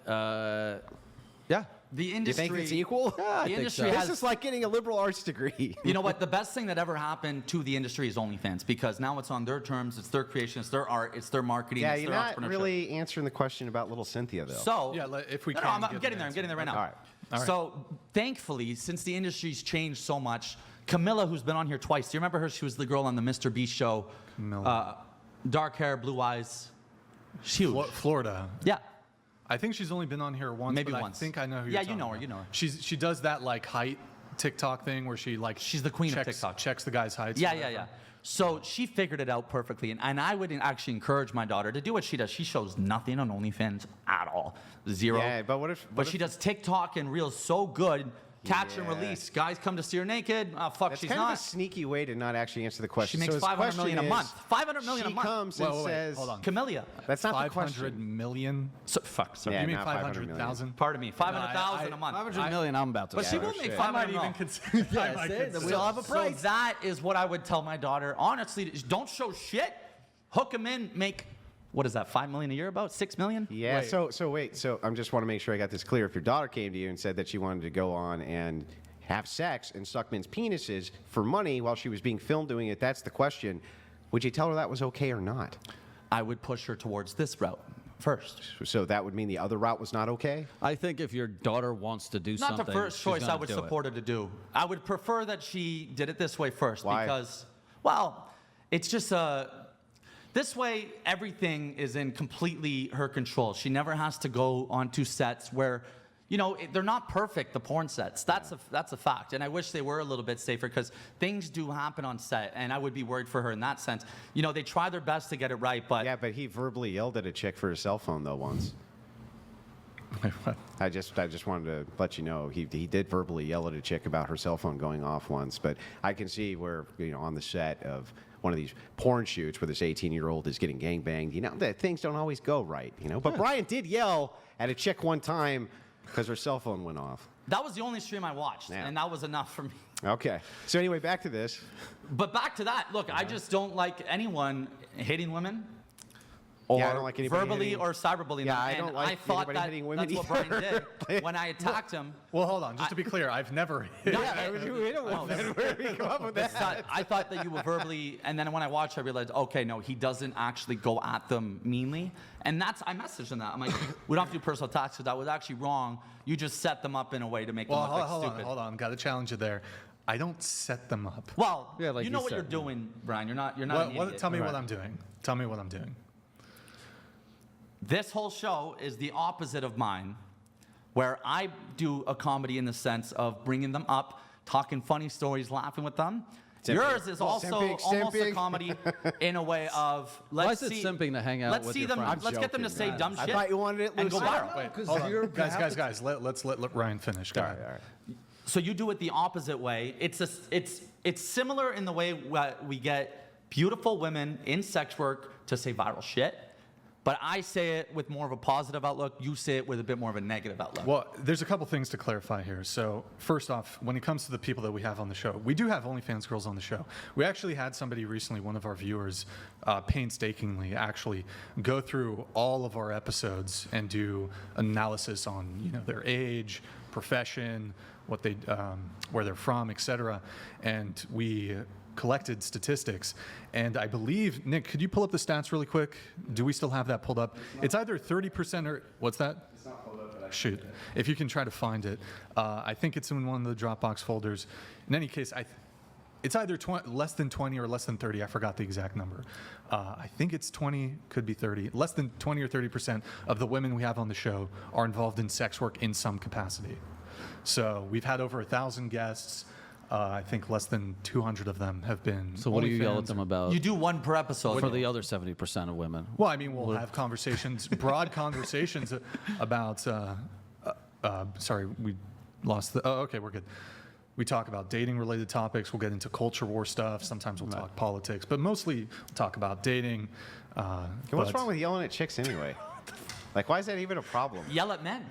yeah, The You industry. think it's equal? I The think industry so. has. This is like getting a liberal arts degree. You know what? The best thing that ever happened to the industry is OnlyFans, because now it's on their terms, it's their creation, it's their art, it's their marketing, Yeah, it's you're their not entrepreneurship. really answering the question about little Cynthia, though. So Yeah, if we No, can I'm give getting an there. I'm answer. getting there right now. All right. All right. So thankfully, since the industry's changed so much, Camilla, who's been on here twice, do you remember her? She was the girl on the Mr. Beast show. Camilla. Dark hair, blue eyes. She's huge. Florida. Yeah. I think she's only been on here once. Maybe but once. I think I know who. Yeah, you're you know talking her, you know about. her. She does that like height TikTok thing where she like She's the queen of checks, TikTok. Checks the guy's heights. Yeah, or yeah, whatever. yeah. So she figured it out perfectly, and I would actually encourage my daughter to do what she does. She shows nothing on OnlyFans at all, zero. Yeah, but what if? But she does TikTok and Reels so good, catch and Yeah. release. Guys come to see her naked. Fuck, That's she's kind not. of a sneaky way to not actually answer the She question. makes so his 500 million a question month. is, 500 million a she month. comes Wait, and wait, wait, says, hold on. Camellia. That's not the 500 question. million. So, fuck, sorry. Yeah, You mean not 500,000? Pardon me, 500,000 a month. 500 million, I'm about to. But she say. will make shit. 500 million. consider. Yeah, see, then we all have a So price. that is what I would tell my daughter. Honestly, don't show shit. Hook them in. Make, what is that? 5 million a year? About 6 million? Yeah. Wait. So wait. So I just want to make sure I got this clear. If your daughter came to you and said that she wanted to go on and have sex and suck men's penises for money while she was being filmed doing it, that's the question. Would you tell her that was okay or not? I would push her towards this route first. So that would mean the other route was not okay? I think if your daughter wants to do Not something, the first she's choice I gonna would do it. support her to do. I would prefer that she did it this way first. Why? Because, well, it's just this way everything is in completely her control. She never has to go onto sets where, you know, they're not perfect, the porn sets. That's a fact. And I wish they were a little bit safer, because things do happen on set, and I would be worried for her in that sense. You know, they try their best to get it right, but Yeah, but he verbally yelled at a chick for his cell phone though once. Wait, what? I just wanted to let you know he did verbally yell at a chick about her cell phone going off once. But I can see where, you know, on the set of one of these porn shoots where this 18-year-old is getting gangbanged, you know, that things don't always go right, you know. But Brian did yell at a chick one time because her cell phone went off. that was the only stream I watched, Yeah. and that was enough for me. Okay. So anyway, back to this. But back to that, look, I just don't like anyone hitting women. Or Yeah, I don't like anybody verbally hitting- or cyberbullying Yeah, them. I And don't like I thought anybody that hitting women that's what Brian either. did when I attacked him. Well, hold on. Just to be clear, I've never hit. No, Yeah, you hit a woman. Where did we come up with It's that? not- I thought that you were verbally, and then when I watched, I realized, okay, no, he doesn't actually go at them meanly. And I messaged him that. I'm like, we don't have to do personal attacks, because that was actually wrong. You just set them up in a way to make Well, them look hold like on, stupid. hold on. Got to challenge you there. I don't set them up. Well, Yeah, like you you know what said, you're yeah. doing, Brian. You're not an idiot. Tell me what Right. I'm doing. Tell me what I'm doing. This whole show is the opposite of mine, where I do a comedy in the sense of bringing them up, talking funny stories, laughing with them. Simping. Yours is also almost a Simping. comedy in a way of let's Why is it see, simping to hang out let's with see your them. friends? Let's get them to joking, say man. dumb I shit. thought you wanted it and go loose. viral. Wait, Because hold on. you're Guys, let's let Ryan finish. Go All ahead. right, all right. So you do it the opposite way. It's similar in the way we get beautiful women in sex work to say viral shit, but I say it with more of a positive outlook. You say it with a bit more of a negative outlook. Well, there's a couple things to clarify here. So, first off, when it comes to the people that we have on the show, we do have OnlyFans girls on the show. We actually had somebody recently, one of our viewers, painstakingly actually go through all of our episodes and do analysis on, you know, their age, profession, what they, where they're from, etc. And we collected statistics, and I believe, Nick, could you pull up the stats really quick? Do we still have that pulled up? It's either 30% or what's that? It's not pulled up, but shoot, if you can try to find it. I think it's in one of the Dropbox folders. In any case, it's either less than 20 or less than 30. I forgot the exact number. I think it's 20, could be 30. Less than 20 or 30% of the women we have on the show are involved in sex work in some capacity. So we've had over 1,000 guests. I think less than 200 of them have been. So what do you yell at OnlyFans. them about You do one per episode. for the other 70% of women? Well, I mean, we'll have conversations, broad conversations about. Sorry, we lost the. Oh, okay, we're good. We talk about dating-related topics. We'll get into culture war stuff. Sometimes we'll talk politics, but mostly we'll talk about dating. What's wrong with yelling at chicks anyway? Like, why is that even a problem? Yell at men.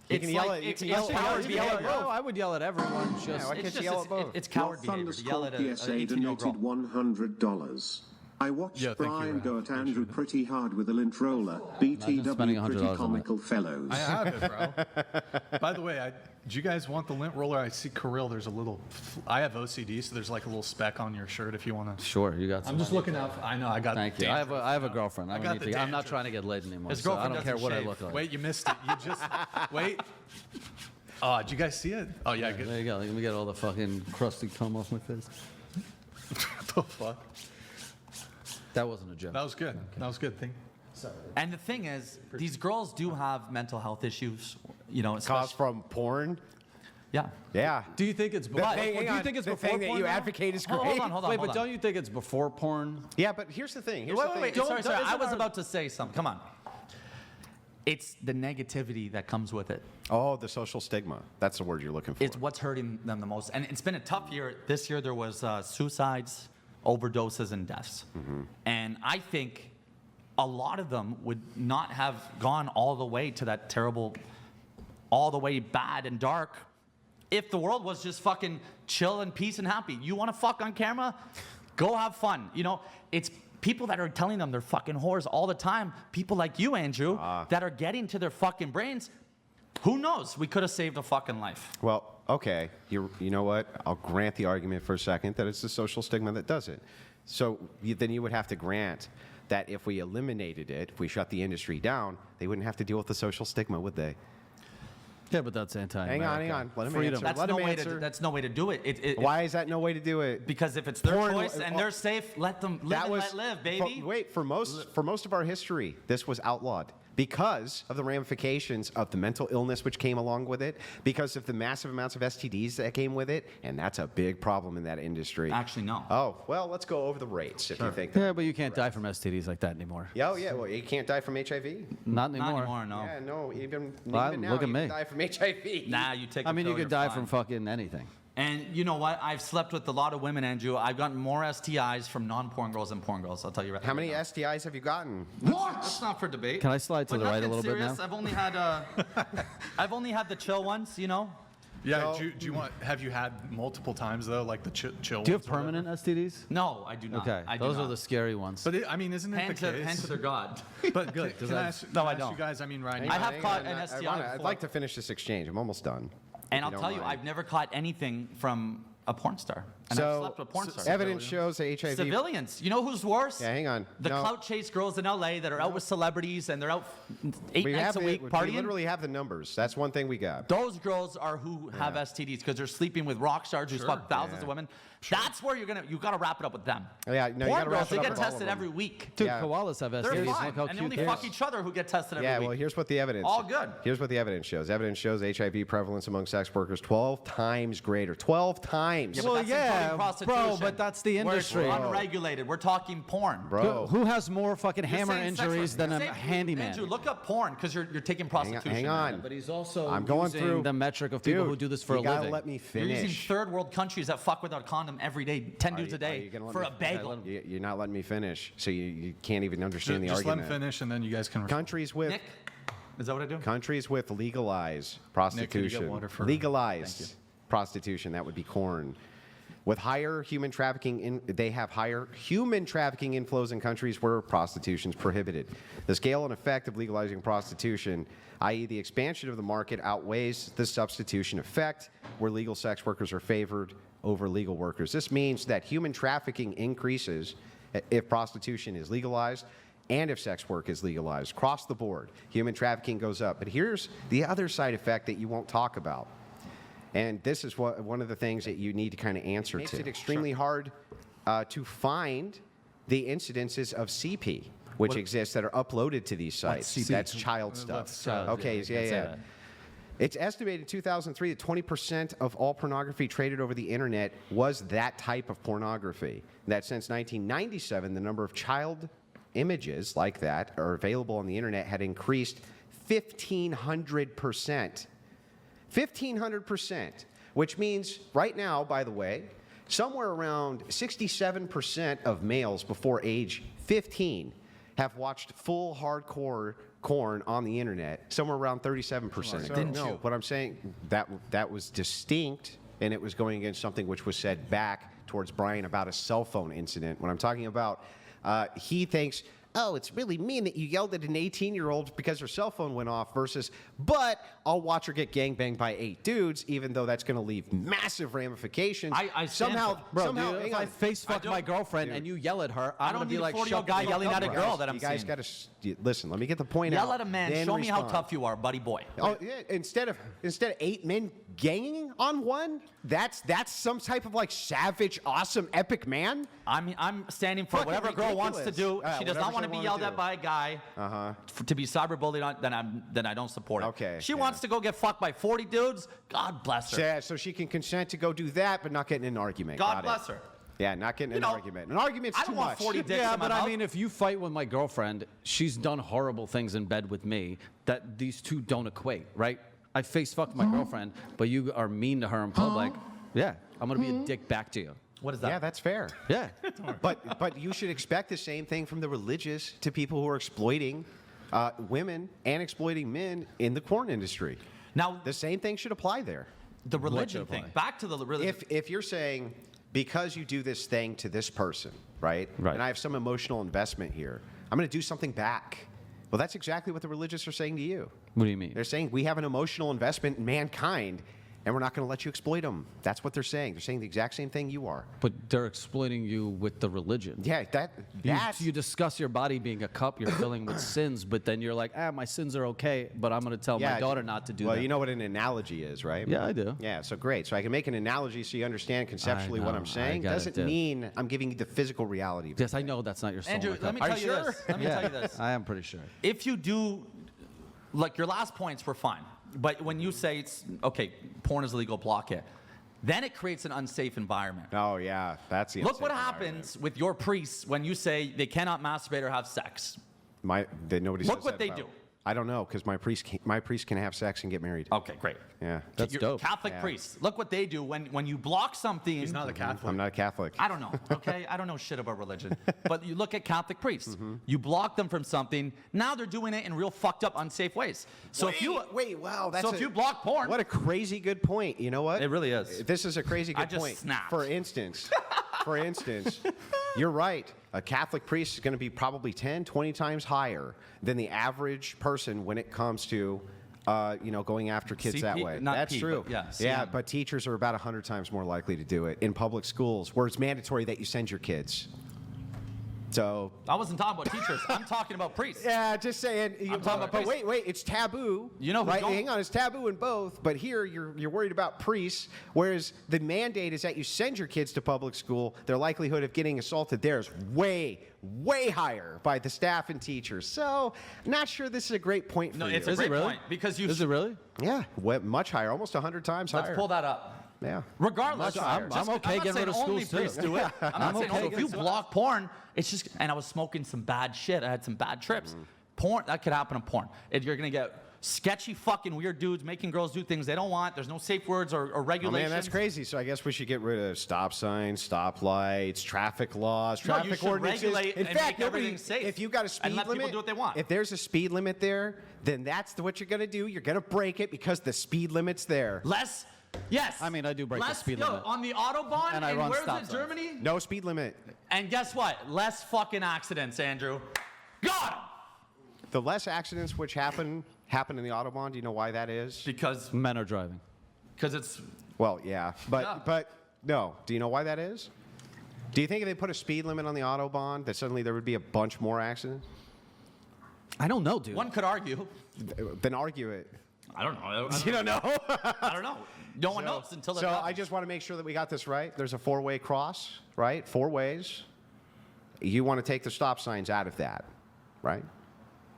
You can yell at- you it's can yell at- coward you can yell at behavior. No, I would yell at everyone. Just why It's can't just you yell at both? it's coward behavior to yell Thunderscore at an PSA 18-year-old girl. donated $100. I watched Yeah, thank you, Brian Ralph. go at Appreciate Andrew it. pretty hard with a lint roller. spending BTW $100 pretty on comical fellows. I have it, bro. By the way, do you guys want the lint roller? I see Kirill, there's a little, I have OCD, so there's like a little speck on your shirt if you want to. Sure, you got some. I'm just looking out. I know, I got Thank you. I have a girlfriend. I I don't got need the to, I'm not dandruff. trying to get laid anymore. His so I girlfriend don't care doesn't what I shave. look like. Wait, you missed it. You just, wait. Oh, did you guys see it? Oh, yeah, good. There you go. Let me get all the fucking crusty cum off my face. What the fuck? That wasn't a joke. That was good. That was good. Thank And the thing is, these girls do have mental health issues, you know, Caused especially, from porn? yeah. Yeah. Do you think it's The before? thing- Do hang you on, think it's the before thing that porn you now? advocate is great. Hold on, hold on. Wait, hold but on. don't you think it's before porn? Yeah, but here's the thing. Here's Wait, the wait, thing. wait. Don't- Sorry, sorry. I isn't was our- about to say something. Come on. It's the negativity that comes with it. Oh, the social stigma. That's the word you're looking for. It's what's hurting them the most. And it's been a tough year. This year there was suicides, overdoses, and deaths. And I think a lot of them would not have gone all the way to that terrible, all the way bad and dark if the world was just fucking chill and peace and happy. You want to fuck on camera? Go have fun. You know, it's people that are telling them they're fucking whores all the time. People like you, Andrew, that are getting to their fucking brains. Who knows? We could have saved a fucking life. Well, okay. You know what? I'll grant the argument for a second that it's the social stigma that does it. So then you would have to grant that if we eliminated it, if we shut the industry down, they wouldn't have to deal with the social stigma, would they? Yeah, but that's anti-American. Hang on. Let him Freedom. answer. That's Let no him way to. answer. That's no way to do it. Why is that no way to do it? Because if it's their Porn- choice and they're safe, let them live and let live, baby. For most of our history, this was outlawed because of the ramifications of the mental illness which came along with it, because of the massive amounts of STDs that came with it, and that's a big problem in that industry. Actually, no. Oh, well, let's go over the rates if you think that. Yeah, but you can't die from STDs like that anymore. Yeah, oh, yeah, well, you can't die from HIV. Not anymore. Not anymore, no. Yeah, no, even Well, now look at you me. can die from HIV. Nah, you take. I a mean, you pill, could you're die fine. from fucking anything. And you know what? I've slept with a lot of women, Andrew. I've gotten more STIs from non-porn girls than porn girls. I'll tell you right. How many now. STIs have you gotten? That's not for debate. Can I slide to But the right a nothing little bit serious. now? I've only had the chill ones, you know. Yeah, No. do you want, have you had multiple times though, like the chill Do you have ones or whatever? permanent STDs? No, I do not. Okay, I do those not. are the scary ones. But I mean, isn't it hand the to, case? hand to their god. But good. Can I ask, No, can I ask don't. you guys, I mean, right Hang now. I have hang caught on. an STI I'd before. like to finish this exchange. I'm almost done. And if I'll you tell don't you, mind. I've never caught anything from a porn star. And I've slept with porn stars. evidence shows that HIV. Civilians. You know who's worse? Yeah, hang on. The No. clout chase girls in LA that are out with celebrities and they're out 8 We nights have a week we partying. literally have the numbers. That's one thing we got. Those girls are who have STDs because they're sleeping with rock stars who fuck thousands of women. That's where you gotta wrap it up with them. Yeah, no, you porn gotta wrap girls, it they up get with all of tested them. every week. Dude, Yeah. koalas have They're STDs. fine, Look how and they cute only they fuck are. each other who get tested every Yeah, week. well, here's what the evidence. All good. Here's what the evidence shows. Evidence shows HIV prevalence among sex workers 12 times greater. 12 times. Yeah, but Well, that's yeah, including bro, prostitution, but that's the where it's industry. unregulated. We're talking porn. Bro. Who has more fucking You're hammer saying sex injuries work. than You're a saying- handyman? Andrew, look up porn because you're taking prostitution. hang on. But he's also I'm going using through the metric of people Dude, who do this for you a gotta living. let me You're using finish. third world countries that fuck without condom every day, 10 dudes a Are day you gonna let for me- a bagel. You're not letting me finish, so you can't even understand the Just let argument. him finish, and then you guys can. Countries with Nick, is that what I do? countries with legalized Nick, can you prostitution. get water for- Legalized prostitution, that would be corn. With higher human trafficking, they have higher human trafficking inflows in countries where prostitution is prohibited. The scale and effect of legalizing prostitution, i.e., the expansion of the market, outweighs the substitution effect, where legal sex workers are favored over legal workers. This means that human trafficking increases if prostitution is legalized and if sex work is legalized. Across the board, human trafficking goes up. But here's the other side effect that you won't talk about. And this is one of the things that you need to kind of answer to. It makes it extremely hard to find the incidences of CP, which exist that are uploaded to these sites. CP? That's child stuff. That's, Okay, you can't say yeah. that. It's estimated in 2003 that 20% of all pornography traded over the internet was that type of pornography. That since 1997, the number of child images like that are available on the internet had increased 1,500%. 1,500%, which means right now, by the way, somewhere around 67% of males before age 15 have watched full hardcore corn on the internet. Somewhere around 37%. Didn't No, you? what I'm saying, that was distinct, and it was going against something which was said back towards Brian about a cell phone incident. When I'm talking about he thinks, oh, it's really mean that you yelled at an 18-year-old because her cell phone went off versus, but I'll watch her get gangbanged by 8 dudes, even though that's going to leave massive ramifications. I stand somehow, for it. Bro, somehow, dude, hang if I on. face fuck my girlfriend and you yell at her, I'm don't gonna be need a like, 40-year-old shut guy the yelling fuck at a up, girl bro. that I'm You guys seeing. got to listen. Let me get the point out. Yell at a man. then Show me how respond. tough you are, buddy boy. Oh yeah! Instead of 8 men ganging on one, that's some type of like savage, awesome, epic man. I'm standing for Fucking whatever a girl wants to do. ridiculous. She does Whatever not want to she be wanna yelled do. at by a guy. To be cyberbullied on, then I don't support it. Okay, She yeah. wants to go get fucked by 40 dudes. God bless her. Yeah, so she can consent to go do that, but not get in an argument. God Got it. bless her. Yeah, not getting in an know, argument. An argument's I too don't want much. 40 dicks Yeah, in my but I mouth. mean, if you fight with my girlfriend, she's done horrible things in bed with me. That these two don't equate, right? I face fucked my girlfriend, but you are mean to her in public. Yeah, I'm gonna be a dick back to you. What is that? Yeah, that's fair. Yeah. But you should expect the same thing from the religious to people who are exploiting women and exploiting men in the porn industry. Now, The same thing should apply there. the religion should thing. apply? Back to the religion. If you're saying because you do this thing to this person, right? Right. And I have some emotional investment here, I'm going to do something back. Well, that's exactly what the religious are saying to you. What do you mean? They're saying we have an emotional investment in mankind, and we're not going to let you exploit them. That's what they're saying. They're saying the exact same thing you are. But they're exploiting you with the religion. Yeah, that's You discuss your body being a cup you're filling with sins, but then you're like, my sins are okay, but I'm going to tell my daughter not to do well, that. you know what an analogy is, right? Yeah, I do. Yeah, so great. So I can make an analogy so you understand conceptually what know, I'm I saying. got it, Doesn't dude. mean I'm giving you the physical reality of it. Yes, I know that's not your soul. Andrew, let me Are tell you you sure? this. Let me tell you this. I am pretty sure. If you do, like your last points were fine, but when you say it's okay, porn is illegal, block it, then it creates an unsafe environment. Oh, yeah, that's the Look what unsafe happens with your priests when you say they cannot masturbate or have sex. Nobody Look says what that they about- do. I don't know, because my priest can have sex and get married. Okay, great. Yeah. That's Your dope. Catholic Yeah. priests. Look what they do when you block something. He's not a Catholic. I'm not a Catholic. I don't know, okay? I don't know shit about religion. But you look at Catholic priests. Mm-hmm. You block them from something. Now they're doing it in real fucked up, unsafe ways. So if you wow, that's so if you block porn, What a crazy good point. You know what? It really is. This is a crazy good I just point. snapped. For instance, you're right. A Catholic priest is going to be probably 10, 20 times higher than the average person when it comes to going after kids that CP way. not That's P, true. but yeah, yeah, CM. but teachers are about 100 times more likely to do it in public schools where it's mandatory that you send your kids. So I wasn't talking about teachers. I'm talking about priests. yeah, just saying. talking about but priests. wait, it's taboo. You know who right? don't- Hang on, it's taboo in both. But here, you're worried about priests, whereas the mandate is that you send your kids to public school. Their likelihood of getting assaulted there is way higher by the staff and teachers. So, not sure this is a great point for No, you. it's a Is it great really? point because you. Is it really? yeah, much higher, almost 100 times Let's higher. pull that up. Yeah. Regardless, I'm okay not getting saying rid of only schools, too. priests do it. I'm not saying okay so if you against block porn, it's just. And I was smoking some bad shit. I had some bad trips. Porn that could happen in porn. If you're gonna get sketchy fucking weird dudes making girls do things they don't want. There's no safe words or Oh regulations. man, that's crazy. So I guess we should get rid of stop signs, stop lights, traffic laws, No, you traffic should ordinances. regulate In and fact, make everything safe if you got a speed and let limit, people do what they want. if there's a speed limit there, then that's what you're gonna do. You're gonna break it because the speed limit's there. Less. Yes. I mean, I do break the Less, speed yo, limit. on the autobahn. And I run where's stop it? signs. Germany. No speed limit. And guess what? Less fucking accidents, Andrew. Got 'em. The less accidents which happen in the Autobahn. Do you know why that is? Because Men are driving. it's. Well, yeah, Yeah. but no. Do you know why that is? Do you think if they put a speed limit on the Autobahn that suddenly there would be a bunch more accidents? I don't know, dude. One could argue. Then argue it. I don't know. You don't know. I don't know. No one knows until it So happens. I just want to make sure that we got this right. There's a four-way cross, right? 4 ways. You want to take the stop signs out of that, right?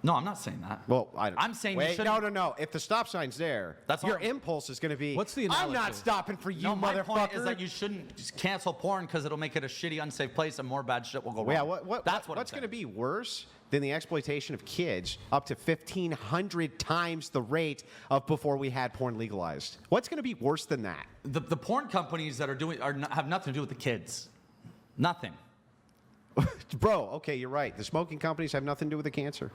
No, I'm not saying that. Well, I'm saying you wait, shouldn't. no. If the stop sign's there, That's your all- impulse is going to be, What's the I'm not analogy? stopping for you, No, my motherfucker. point is that you shouldn't just cancel porn because it'll make it a shitty, unsafe place and more bad shit will go wrong. Yeah, That's what what's I'm going to saying. be worse than the exploitation of kids up to 1,500 times the rate of before we had porn legalized? What's going to be worse than that? The porn companies that are doing have nothing to do with the kids. Nothing. Bro, okay, you're right. The smoking companies have nothing to do with the cancer.